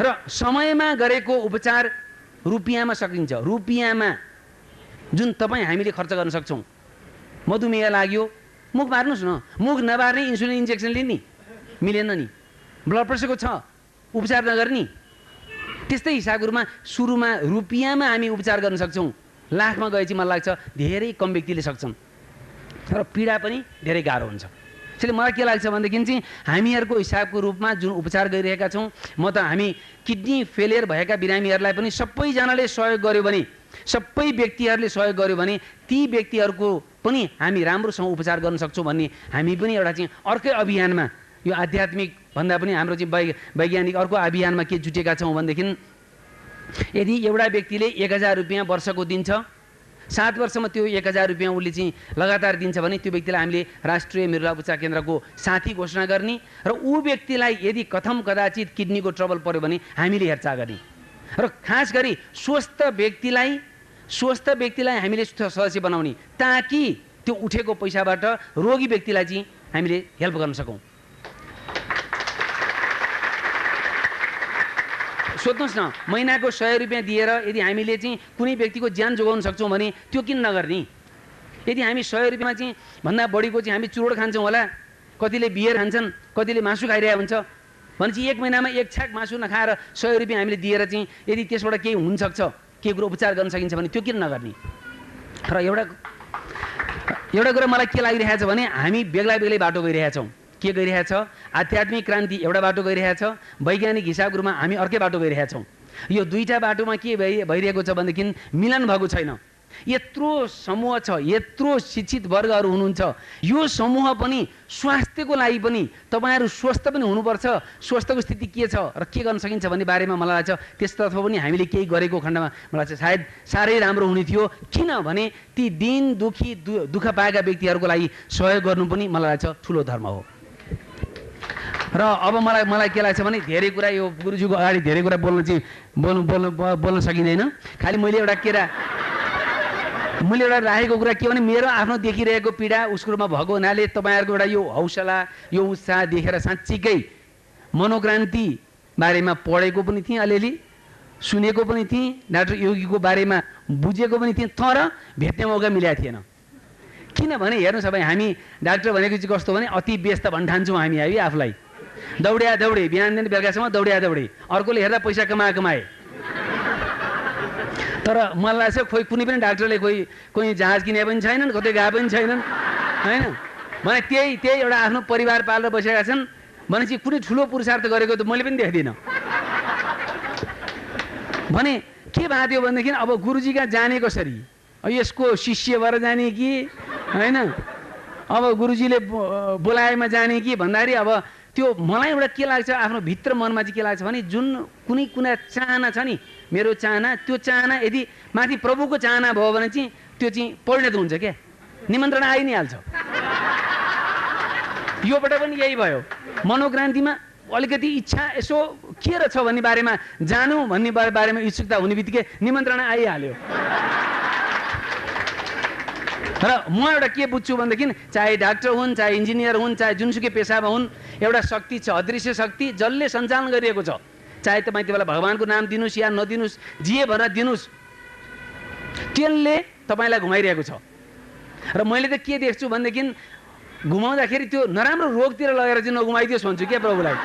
र समयमा गरेको उपचार रुपियाँमा सकिन्छ। रुपियाँमा जुन तपाईँ हामीले खर्च गर्न सक्छौँ, मधुमेह लाग्यो मुख मार्नुहोस् न, मुख नबार्ने इन्सुलिन इन्जेक्सन लिने मिलेन नि, ब्लड प्रेसरको छ उपचार नगर्ने। त्यस्तै हिसाबको रूपमा सुरुमा रुपियाँमा हामी उपचार गर्न सक्छौँ, लाखमा गए चाहिँ मलाई लाग्छ धेरै कम व्यक्तिले सक्छन्, तर पीडा पनि धेरै गाह्रो हुन्छ। त्यसैले मलाई के लाग्छ भनेदेखि चाहिँ हामीहरूको हिसाबको रूपमा जुन उपचार गरिरहेका छौँ, म त हामी किडनी फेलियर भएका बिरामीहरूलाई पनि सबैजनाले सहयोग गर्यो भने, सबै व्यक्तिहरूले सहयोग गर्यो भने ती व्यक्तिहरूको पनि हामी राम्रोसँग उपचार गर्न सक्छौँ भन्ने हामी पनि एउटा चाहिँ अर्कै अभियानमा, यो आध्यात्मिक भन्दा पनि हाम्रो चाहिँ वैज्ञानिक अर्को अभियानमा के जुटेका छौँ भनेदेखि यदि एउटा व्यक्तिले 1000 रुपियाँ वर्षको दिन्छ, 7 वर्षमा त्यो 1000 रुपियाँ उसले चाहिँ लगातार दिन्छ भने त्यो व्यक्तिलाई हामीले राष्ट्रिय मृदा उपचार केन्द्रको साथी घोषणा गर्ने र ऊ व्यक्तिलाई यदि कथम कदाचित किडनीको ट्रबल पर्यो भने हामीले हेरचाह गर्ने। र खास गरी स्वस्थ व्यक्तिलाई हामीले सदस्य बनाउने, ताकि त्यो उठेको पैसाबाट रोगी व्यक्तिलाई चाहिँ हामीले हेल्प गर्न सकौँ। सोध्नुहोस् न, महिनाको 100 रुपियाँ दिएर यदि हामीले चाहिँ कुनै व्यक्तिको ज्यान जोगाउन सक्छौँ भने त्यो किन नगर्ने। यदि हामी 100 रुपियाँमा चाहिँ भन्दा बढीको चाहिँ हामी चुरोट खान्छौँ होला, कतिले बियर खान्छन्, कतिले मासु खाइरहेको हुन्छ भनेपछि 1 महिनामा 1 छाक मासु नखाएर 100 रुपियाँ हामीले दिएर चाहिँ यदि त्यसबाट केही हुनसक्छ, केही कुरो उपचार गर्न सकिन्छ भने त्यो किन नगर्ने। र एउटा कुरा मलाई के लागिरहेछ भने हामी बेग्ला बेग्लै बाटो गइरहेछौँ। के गइरहेछ? आध्यात्मिक क्रान्ति एउटा बाटो गइरहेछ, वैज्ञानिक हिसाबहरूमा हामी अर्कै बाटो गइरहेछौँ। यो दुईटा बाटोमा के भइरहेको छ भनेदेखि मिलन भएको छैन। यत्रो समूह छ, यत्रो शिक्षित वर्गहरू हुनुहुन्छ, यो समूह पनि स्वास्थ्यको लागि पनि तपाईँहरू स्वस्थ पनि हुनुपर्छ, स्वास्थ्यको स्थिति के छ र के गर्न सकिन्छ भन्ने बारेमा मलाई लाग्छ त्यसतर्फ पनि हामीले केही गरेको खण्डमा मलाई चाहिँ सायद साह्रै राम्रो हुने थियो। किनभने ती दिन दुःख पाएका व्यक्तिहरूको लागि सहयोग गर्नु पनि मलाई लाग्छ ठुलो धर्म हो। र अब मलाई के लाग्छ भने धेरै कुरा यो गुरुजीको अगाडि धेरै कुरा बोल्न सकिँदैन। खालि मैले एउटा राखेको कुरा के भने मेरो आफ्नो देखिरहेको पीडा उसकोमा भएको हुनाले तपाईँहरूको एउटा यो हौसला, यो उत्साह देखेर साँच्चीकै मनोक्रान्ति बारेमा पढेको पनि थिएँ, अलिअलि सुनेको पनि थिएँ, डाक्टर योगीको बारेमा बुझेको पनि थिएँ, तर भेट्ने मौका मिलेको थिएन। किनभने हेर्नुहोस् अब हामी डाक्टर भनेको चाहिँ कस्तो भने अति व्यस्त भन्ठान्छौँ हामी है आफूलाई। दौडे बिहानदेखि बेलुकासम्म दौडे, अर्कोले हेर्दा पैसा कमाए। तर मलाई लाग्छ खोइ कुनै पनि डाक्टरले कोही जहाज किने पनि छैनन्, कतै गए पनि छैनन् होइन। भने त्यही एउटा आफ्नो परिवार पालेर बसेका छन् भनेपछि कुनै ठुलो पुरुषार्थ गरेको त मैले पनि देख्दिनँ। भने के भएको थियो भनेदेखि अब गुरुजी कहाँ जाने कसरी, यसको शिष्य भएर जाने कि होइन, अब गुरुजीले बोलाएमा जाने कि भन्दाखेरि अब त्यो मलाई एउटा के लाग्छ आफ्नो भित्र मनमा चाहिँ के लाग्छ भने जुन कुनै चाहना छ नि, मेरो चाहना, त्यो चाहना यदि माथि प्रभुको चाहना भयो भने चाहिँ त्यो चाहिँ परिणत हुन्छ क्या, निमन्त्रणा आइ नै हाल्छ। योबाट पनि यही भयो, मनोक्रान्तिमा अलिकति इच्छा यसो के रहेछ भन्ने बारेमा जानु भन्ने बारेमा इच्छुकता हुने बित्तिकै निमन्त्रणा आइहाल्यो। र म एउटा के बुझ्छु भनेदेखि चाहे डाक्टर हुन्, चाहे इन्जिनियर हुन्, चाहे जुनसुकै पेसामा हुन्, एउटा शक्ति छ, अदृश्य शक्ति जसले सञ्चालन गरिरहेको छ। चाहे तपाईँ त्यो बेला भगवान्को नाम दिनुहोस् या नदिनुहोस्, जे भनेर दिनुहोस्, त्यसले तपाईँलाई घुमाइरहेको छ। र मैले त के देख्छु भनेदेखि घुमाउँदाखेरि त्यो नराम्रो रोगतिर लगेर चाहिँ नघुमाइदियोस् भन्छु क्या प्रभुलाई।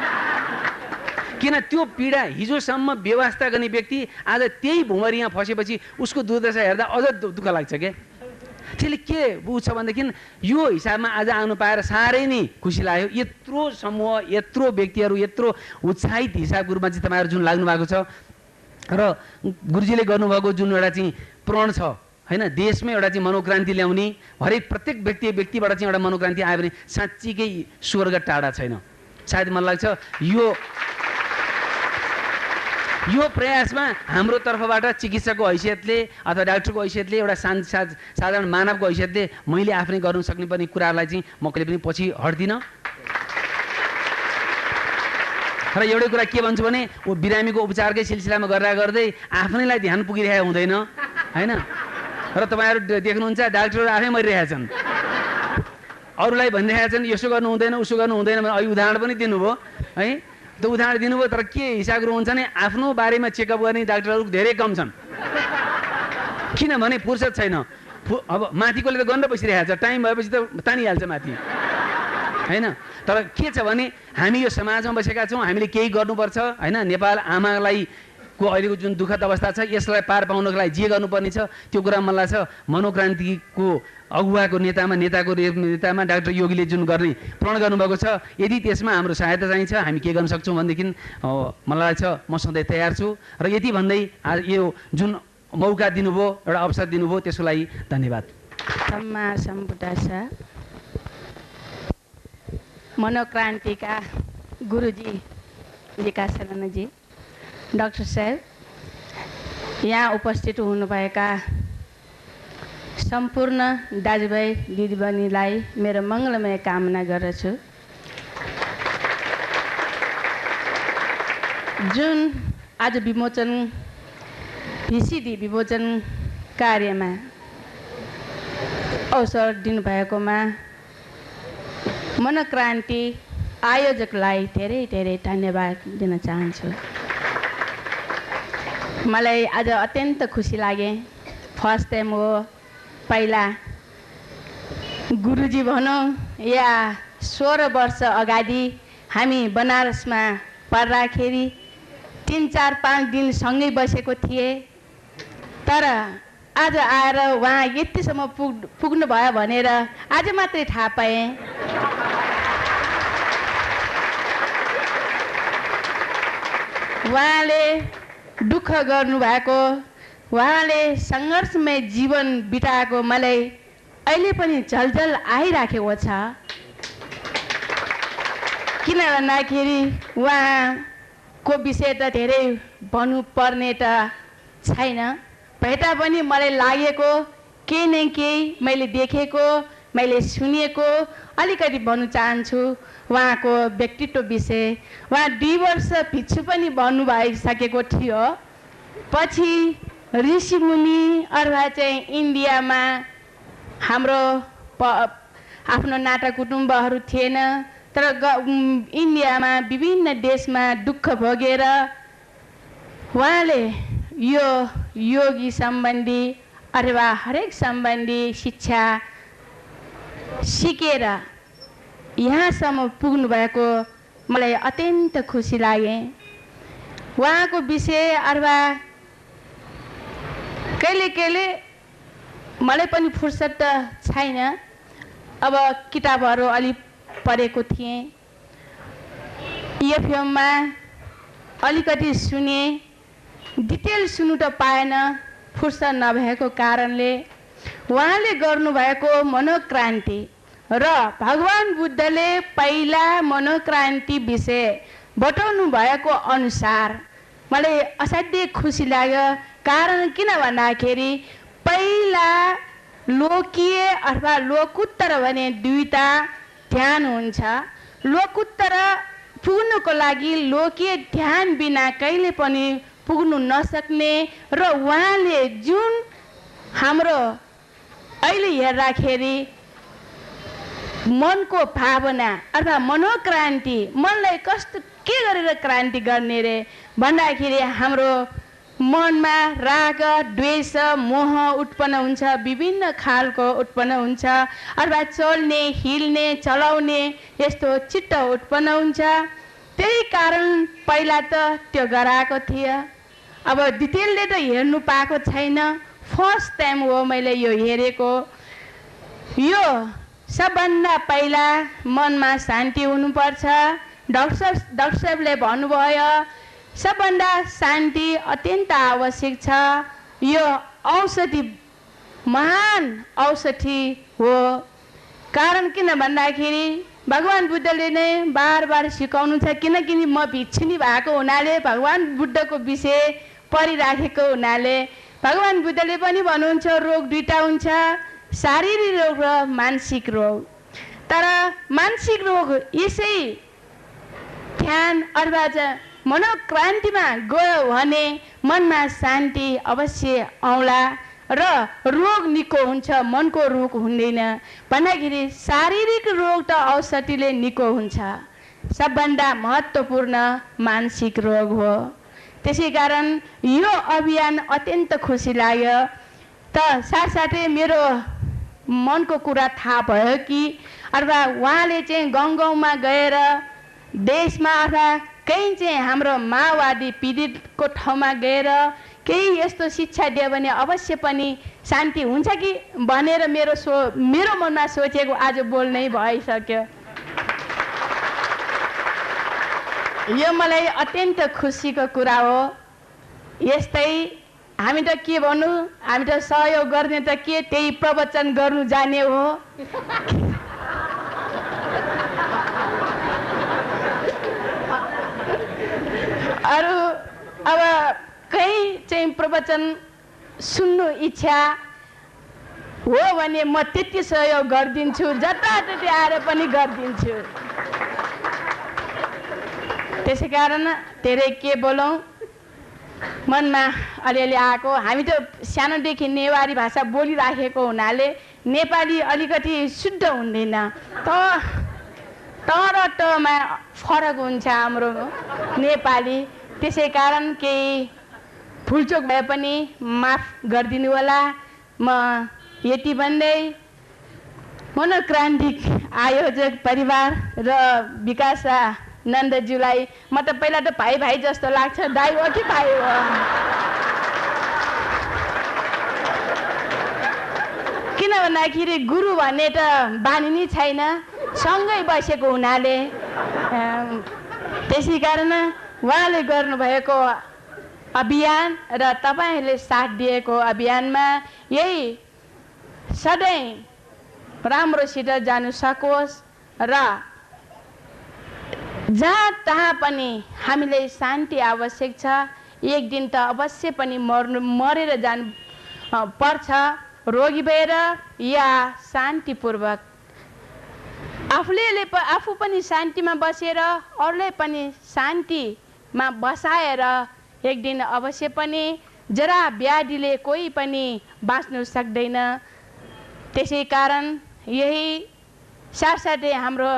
किन त्यो पीडा हिजोसम्म व्यवस्था गर्ने व्यक्ति आज त्यही भुमरी यहाँ फसेपछि उसको दुर्दशा हेर्दा अझ दुःख लाग्छ क्या। त्यसले के बुझ्छ भनेदेखि यो हिसाबमा आज आउनु पाएर साह्रै नै खुसी लाग्यो। यत्रो समूह, यत्रो व्यक्तिहरू, यत्रो उत्साहित हिसाबको रूपमा चाहिँ तपाईँहरू जुन लाग्नु भएको छ र गुरुजीले गर्नुभएको जुन एउटा चाहिँ प्रण छ होइन, देशमा एउटा चाहिँ मनोक्रान्ति ल्याउने, हरेक प्रत्येक व्यक्तिबाट चाहिँ एउटा मनोक्रान्ति आयो भने साँच्चीकै स्वर्ग टाढा छैन। सायद मलाई लाग्छ यो प्रयासमा हाम्रो तर्फबाट चिकित्सकको हैसियतले अथवा डाक्टरको हैसियतले एउटा साधारण मानवको हैसियतले मैले आफै गर्नु सक्ने पर्ने कुराहरूलाई चाहिँ म कहिले पनि पछि हट्दिनँ। र एउटै कुरा के भन्छु भने बिरामीको उपचारकै सिलसिलामा गर्दै आफ्नैलाई ध्यान पुगिरहेको हुँदैन होइन। र तपाईँहरू देख्नुहुन्छ डाक्टरहरू आफै मरिरहेका छन्, अरूलाई भनिरहेका छन् यसो गर्नु हुँदैन उसो गर्नु हुँदैन भने अहिले उदाहरण पनि दिनुभयो है। त्यो उदाहरण दिनुभयो, तर के हिसाबहरू हुन्छ भने आफ्नो बारेमा चेकअप गर्ने डाक्टरहरू धेरै कम छन्। किनभने फुर्सद छैन। अब माथिकोले त गर्न बसिरहेको छ, टाइम भएपछि त तानिहाल्छ माथि होइन। तर के छ भने हामी यो समाजमा बसेका छौँ, हामीले केही गर्नुपर्छ होइन। नेपाल आमालाई को अहिलेको जुन दुःखद अवस्था छ यसलाई पार पाउनको लागि जे गर्नुपर्ने छ त्यो कुरा मलाई छ मनोक्रान्तिको अगुवाको नेताको नेतामा डाक्टर योगीले जुन गर्ने प्रण गर्नुभएको छ, यदि त्यसमा हाम्रो सहायता चाहिन्छ हामी के गर्न सक्छौँ भनेदेखि मलाई लाग्छ म सधैँ तयार छु। र यति भन्दै आज यो जुन मौका दिनुभयो, एउटा अवसर दिनुभयो, त्यसको लागि धन्यवाद। सम्मा सम्बुद्धासा मनोक्रान्तिका गुरुजी विकास शरणजी, डाक्टर साहेब, यहाँ उपस्थित हुनुभएका सम्पूर्ण दाजुभाइ दिदीबहिनीलाई मेरो मङ्गलमय कामना गर्दछु। जुन आज भिसिडी विमोचन कार्यमा अवसर दिनुभएकोमा मनोक्रान्ति आयोजकलाई धेरै धेरै धन्यवाद दिन चाहन्छु। मलाई आज अत्यन्त खुसी लागे, फर्स्ट टाइम हो, पहिला गुरुजी भनौँ या 16 वर्ष अगाडि हामी बनारसमा पर्दाखेरि 3, 4, 5 दिन सँगै बसेको थिए। तर आज आएर उहाँ यतिसम्म पुग्नु भयो भनेर आज मात्रै थाहा पाएँ। उहाँले दुःख गर्नुभएको, उहाँले सङ्घर्षमय जीवन बिताएको मलाई अहिले पनि झलझल आइराखेको छ। किन भन्दाखेरि उहाँको विषय त धेरै भन्नुपर्ने त छैन, भए तापनि मलाई लागेको केही न केही मैले देखेको, मैले सुनेको अलिकति भन्नु चाहन्छु उहाँको व्यक्तित्व विषय। उहाँ 2 वर्ष पछि पनि भन्नु भइसकेको थियो। पछि ऋषिमुनि अथवा चाहिँ इन्डियामा हाम्रो आफ्नो नाता कुटुम्बहरू थिएन, तर इन्डियामा विभिन्न देशमा दुःख भोगेर उहाँले यो योगी सम्बन्धी अथवा हरेक सम्बन्धी शिक्षा सिकेर यहाँसम्म पुग्नु भएको मलाई अत्यन्त खुसी लागे। उहाँको विषय अथवा कहिले मलाई पनि फुर्सद त छैन। अब किताबहरू अलि पढेको थिएँ, एफएममा अलिकति सुने, डिटेल सुन्नु त पाएन फुर्सद नभएको कारणले। उहाँले गर्नुभएको मनोक्रान्ति र भगवान् बुद्धले पहिला मनोक्रान्ति विषय बताउनु भएको अनुसार मलाई असाध्यै खुसी लाग्यो। कारण किन भन्दाखेरि पहिला लोकीय अथवा लोकोत्तर भने दुईटा ध्यान हुन्छ। लोकोत्तर पुग्नुको लागि लोकीय ध्यान बिना कहिले पनि पुग्नु नसक्ने र उहाँले जुन हाम्रो अहिले हेर्दाखेरि मनको भावना अथवा मनोक्रान्ति, मनलाई कस्तो के गरेर क्रान्ति गर्ने रे भन्दाखेरि हाम्रो मनमा राग, द्वेष, मोह उत्पन्न हुन्छ, विभिन्न खालको उत्पन्न हुन्छ, अथवा चल्ने, हिल्ने, चलाउने यस्तो चित्त उत्पन्न हुन्छ। त्यही कारण पहिला त त्यो गराएको थियो। अब डिटेलले त हेर्नु पाएको छैन, फर्स्ट टाइम हो मैले यो हेरेको। यो सबभन्दा पहिला मनमा शान्ति हुनुपर्छ। डाक्टर साहबले भन्नुभयो सबभन्दा शान्ति अत्यन्त आवश्यक छ। यो औषधि महान औषधि हो। कारण किन भन्दाखेरि भगवान् बुद्धले नै बार बार सिकाउनु छ। किनकि म भिक्षुनी भएको हुनाले भगवान् बुद्धको विषय पढिराखेको हुनाले भगवान् बुद्धले पनि भन्नुहुन्छ रोग दुईटा हुन्छ, शारीरिक रोग र मानसिक रोग। तर मानसिक रोग यसै ध्यान अथवा मनोक्रान्तिमा गयो भने मनमा शान्ति अवश्य आउला र रोग निको हुन्छ, मनको रोग हुँदैन। भन्दाखेरि शारीरिक रोग त औषधिले निको हुन्छ, सबभन्दा महत्त्वपूर्ण मानसिक रोग हो। त्यसै कारण यो अभियान अत्यन्त खुसी लाग्यो। त साथसाथै मेरो मनको कुरा थाहा भयो कि अथवा उहाँले चाहिँ गाउँ-गाउँमा गएर देशमा अथवा कहीँ चाहिँ हाम्रो माओवादी पीडितको ठाउँमा गएर केही यस्तो शिक्षा दियो भने अवश्य पनि शान्ति हुन्छ कि भनेर मेरो मनमा सोचेको आज बोल्नै भइसक्यो। यो मलाई अत्यन्त खुसीको कुरा हो। यस्तै हामी त के भन्नु, हामी त सहयोग गर्ने त के त्यही प्रवचन गर्नु जाने हो। अरू अब कहीँ चाहिँ प्रवचन सुन्नु इच्छा हो भने म त्यति सहयोग गरिदिन्छु, जताततै आएर पनि गरिदिन्छु। त्यसै कारण धेरै के बोलौँ, मनमा अलिअलि आएको। हामी त सानोदेखि नेवारी भाषा बोलिराखेको हुनाले नेपाली अलिकति शुद्ध हुँदैन, तर तमा फरक हुन्छ हाम्रो नेपाली। त्यसै कारण केही भुलचोक भए पनि माफ गरिदिनु होला। म यति भन्दै मनोक्रान्ति आयोजक परिवार र विकासा नन्दज्यूलाई म त पहिला त भाइ भाइ जस्तो लाग्छ, दाइ हो कि भाइ हो। किन भन्दाखेरि गुरु भन्ने त बानी नै छैन, सँगै बसेको हुनाले। त्यसै कारण उहाँले गर्नुभएको अभियान र तपाईँहरूले साथ दिएको अभियानमा यही सधैँ राम्रोसित जानु सकोस् र जहाँ तहाँ पनि हामीलाई शान्ति आवश्यक छ। एक दिन त अवश्य पनि मरेर जानु पर्छ, रोगी भएर या शान्तिपूर्वक। आफू पनि शान्तिमा बसेर अरूलाई पनि शान्तिमा बसाएर एक दिन अवश्य पनि जरा व्याधिले कोही पनि बाँच्नु सक्दैन। त्यसै कारण यही साथसाथै हाम्रो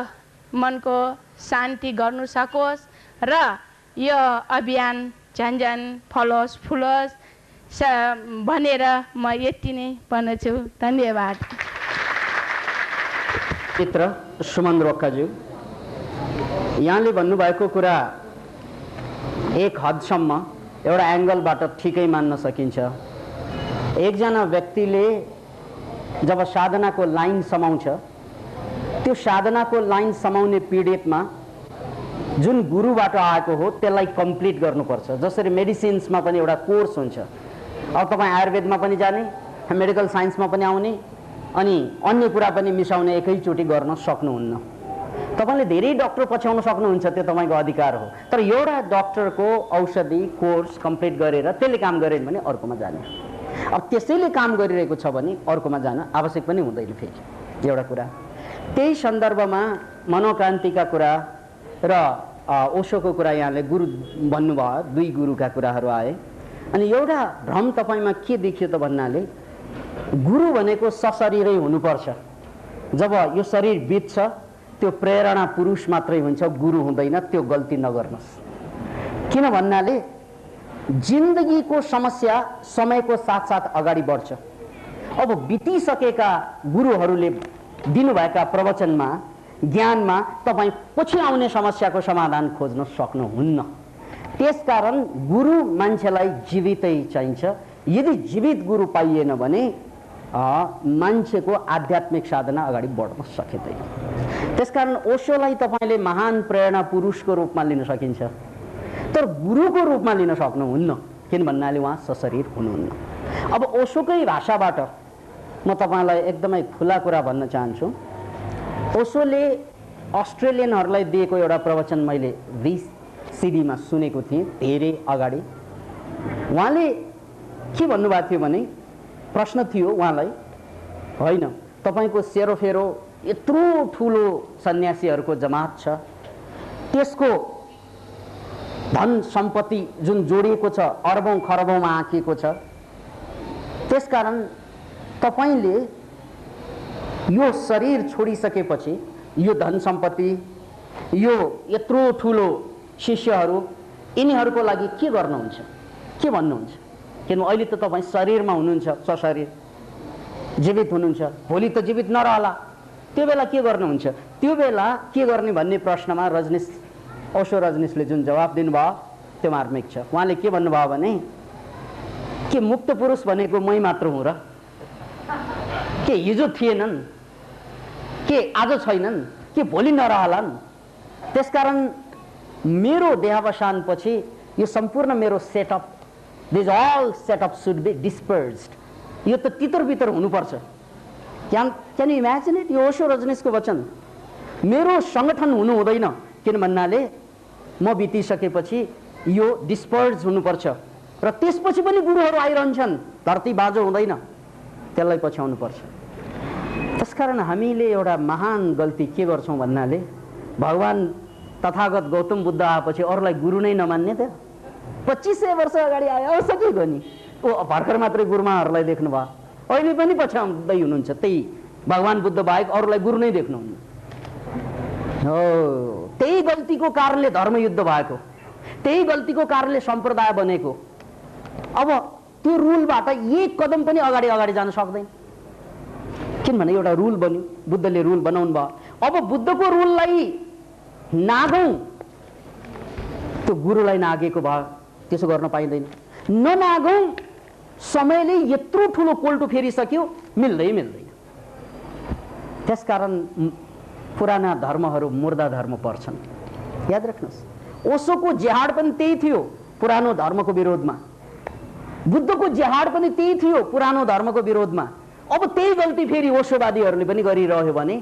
मनको शान्ति गर्नु सकोस् र यो अभियान झन्झन फलोस् फुलोस् भनेर म यति नै भन्दछु। धन्यवाद। मित्र सुमन रोक्काज्यू, यहाँले भन्नुभएको कुरा एक हदसम्म एउटा एङ्गलबाट ठिकै मान्न सकिन्छ। एकजना व्यक्तिले जब साधनाको लाइन समाउँछ, त्यो साधनाको लाइन समाउने पिरियडमा जुन गुरुबाट आएको हो त्यसलाई कम्प्लिट गर्नुपर्छ। जसरी मेडिसिन्समा पनि एउटा कोर्स हुन्छ। अब तपाईँ आयुर्वेदमा पनि जाने, मेडिकल साइन्समा पनि आउने, अनि अन्य कुरा पनि मिसाउने एकैचोटि गर्न सक्नुहुन्न। तपाईँले धेरै डक्टर पछ्याउन सक्नुहुन्छ, त्यो तपाईँको अधिकार हो। तर एउटा डक्टरको औषधि कोर्स कम्प्लिट गरेर त्यसले काम गरेन भने अर्कोमा जाने। अब त्यसैले काम गरिरहेको छ भने अर्कोमा जान आवश्यक पनि हुँदैन। फेरि एउटा कुरा त्यही सन्दर्भमा मनोक्रान्तिका कुरा र ओशोको कुरा यहाँले गुरु भन्नुभयो, दुई गुरुका कुराहरू आए। अनि एउटा भ्रम तपाईँमा के देखियो त भन्नाले गुरु भनेको सशरीरै हुनुपर्छ। जब यो शरीर बित्छ त्यो प्रेरणा पुरुष मात्रै हुन्छ, गुरु हुँदैन। त्यो गल्ती नगर्नुहोस्। किन भन्नाले जिन्दगीको समस्या समयको साथसाथ अगाडि बढ्छ। अब बितिसकेका गुरुहरूले दिनुभएका प्रवचनमा ज्ञानमा तपाईँ पछि आउने समस्याको समाधान खोज्न सक्नुहुन्न। त्यसकारण गुरु मान्छेलाई जीवितै चाहिन्छ। यदि जीवित गुरु पाइएन भने मान्छेको आध्यात्मिक साधना अगाडि बढ्न सकिँदैन। त्यसकारण ओशोलाई तपाईँले महान प्रेरणा पुरुषको रूपमा लिन सकिन्छ, तर गुरुको रूपमा लिन सक्नुहुन्न। किन भन्नाले उहाँ सशरीर हुनुहुन्न। अब ओशोकै भाषाबाट म तपाईँलाई एकदमै खुला कुरा भन्न चाहन्छु। ओशोले अस्ट्रेलियनहरूलाई दिएको एउटा प्रवचन मैले VCD-मा सुनेको थिएँ धेरै अगाडि। उहाँले के भन्नुभएको थियो भने, प्रश्न थियो उहाँलाई, होइन तपाईँको सेरोफेरो यत्रो ठुलो सन्यासीहरूको जमात छ, त्यसको धन सम्पत्ति जुन जोडिएको छ अरबौं खरबौंमा आँकिएको छ, त्यसकारण तपाईँले यो शरीर छोडिसकेपछि यो धन सम्पत्ति, यो यत्रो ठुलो शिष्यहरू, यिनीहरूको लागि के गर्नुहुन्छ, के भन्नुहुन्छ? किन अहिले त तपाईँ शरीरमा हुनुहुन्छ, सशरीर जीवित हुनुहुन्छ, भोलि त जीवित नरहला। त्यो बेला के गर्नुहुन्छ? त्यो बेला के गर्ने भन्ने प्रश्नमा ओशो रजनीशले जुन जवाब दिनुभयो त्यो मार्मिक छ। उहाँले के भन्नुभयो भने, के मुक्त पुरुष भनेको मै मात्र हुँ र? के हिजो थिएनन्? के आज छैनन्? के भोलि नरहलान्? त्यसकारण मेरो देहावसानपछि यो सम्पूर्ण मेरो setup, this all setup should be dispersed. यो त तितर बितर हुनुपर्छ। Can you imagine it? यो ओशो रजनीशको वचन। मेरो सङ्गठन हुनु हुँदैन, किन भन्नाले म बितिसकेपछि यो डिस्पर्स हुनुपर्छ र त्यसपछि पनि गुरुहरू आइरहन्छन्। धरती बाँझो हुँदैन, त्यसलाई पछ्याउनुपर्छ। त्यसकारण हामीले एउटा महान गल्ती के गर्छौँ भन्नाले, भगवान् तथागत गौतम बुद्ध आएपछि अरूलाई गुरु नै नमान्ने। त 2500 वर्ष अगाडि आयो सकिएको नि। भर्खर मात्रै गुरुमाहरूलाई देख्नुभयो, अहिले पनि पछ्याउँदै हुनुहुन्छ। त्यही भगवान् बुद्ध बाहेक अरूलाई गुरु नै देख्नुहुन्न। हो, त्यही गल्तीको कारणले धर्मयुद्ध भएको, त्यही गल्तीको कारणले सम्प्रदाय बनेको। अब त्यो रुलबाट एक कदम पनि अगाडि जान सक्दैन। किनभने एउटा रुल बन्यो, बुद्धले रुल बनाउनु भयो। अब बुद्धको रुललाई नागौँ, त्यो गुरुलाई नागेको भयो, त्यसो गर्न पाइँदैन। ननागौँ, समयले यत्रो ठुलो कोल्टो फेरिसक्यो, मिल्दैन। त्यसकारण पुराना धर्महरू मुर्दा धर्म पर्छन्। याद राख्नुहोस्, ओशोको जेहाड पनि त्यही थियो पुरानो धर्मको विरोधमा, बुद्धको जेहाड पनि त्यही थियो पुरानो धर्मको विरोधमा। अब त्यही गल्ती फेरि ओशोवादीहरूले पनि गरिरह्यो भने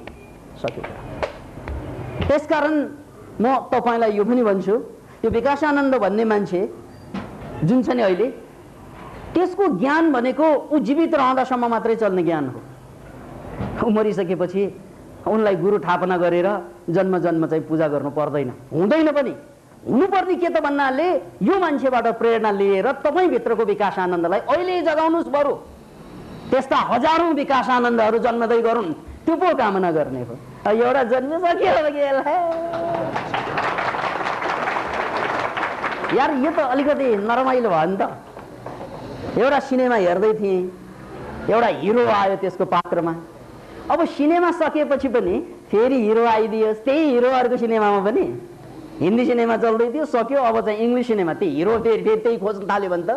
सक्यो। त्यसकारण म तपाईँलाई यो पनि भन्छु, यो विकासानन्द भन्ने मान्छे जुन छ नि अहिले, त्यसको ज्ञान भनेको ऊ जीवित रहँदासम्म मात्रै चल्ने ज्ञान हो। ऊ मरिसकेपछि उनलाई गुरु थापना गरेर जन्म जन्म चाहिँ पूजा गर्नु पर्दैन, हुँदैन पनि। हुनुपर्ने के त भन्नाले यो मान्छेबाट प्रेरणा लिएर तपाईँभित्रको विकास आनन्दलाई अहिले जगाउनुहोस्। बरु त्यस्ता हजारौं विकास आनन्दहरू जन्मदै गरून्, त्यो पो कामना गर्ने हो। एउटा जन्मिसक्यो यार, यो त अलिकति नरमाइलो भयो नि त। एउटा सिनेमा हेर्दै थिएँ, एउटा हिरो आयो त्यसको पात्रमा। अब सिनेमा सकेपछि पनि फेरि हिरो आइदियोस्, त्यही हिरो अर्को सिनेमामा पनि। हिन्दी सिनेमा चल्दै थियो, सक्यो, अब चाहिँ इङ्ग्लिस सिनेमा, त्यही हिरो फेरि त्यही खोज्न थाल्यो भने त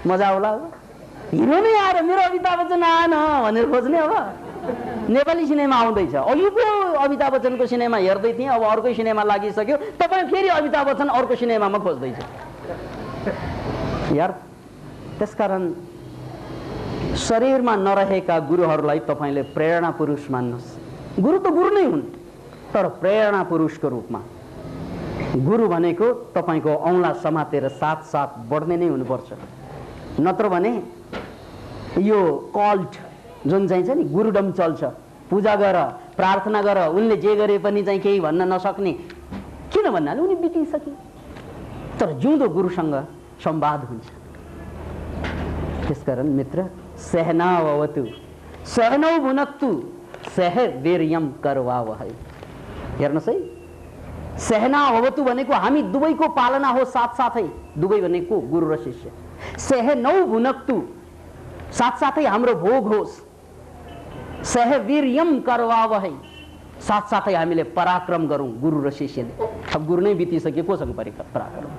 मजा आउला। हिरो नै आएर मेरो अमिताभ बच्चन आएन भनेर खोज्ने। अब नेपाली सिनेमा आउँदैछ, अघि पो अमिताभ बच्चनको सिनेमा हेर्दै थिएँ, अब अर्कै सिनेमा लागिसक्यो, तपाईँ फेरि अमिताभ बच्चन अर्को सिनेमामा खोज्दैछ यार। त्यसकारण शरीरमा नरहेका गुरुहरूलाई तपाईँले प्रेरणा पुरुष मान्नुहोस्। गुरु त गुरु नै हुन्, तर प्रेरणा पुरुषको रूपमा। गुरु भनेको तपाईँको औँला समातेर साथ साथ बढ्ने नै हुनुपर्छ। नत्र भने यो कल्ट जुन चाहिँ छ नि, गुरुडम चल्छ, पूजा गर, प्रार्थना गर, उनले जे गरे पनि चाहिँ केही भन्न नसक्ने। किन भन्नाले उनी बितिसके। तर जिउँदो गुरुसँग संवाद हुन्छ। त्यसकारण मित्र, सहनावतु सहनौ भुनक्तु सह वीर्यम करवावहै। हेर्नुहोस् है, सहनावतु भनेको हामी दुवैको पालना हो साथसाथै। दुवै भनेको गुरु र शिष्य। सहनौ भुनक्तु साथसाथै हाम्रो भोग होस्। सह वीर्यम करवावहै साथसाथै हामीले पराक्रम गरौँ गुरु र शिष्यले। अब गुरु नै बितिसके, कोसँग पराक्रम?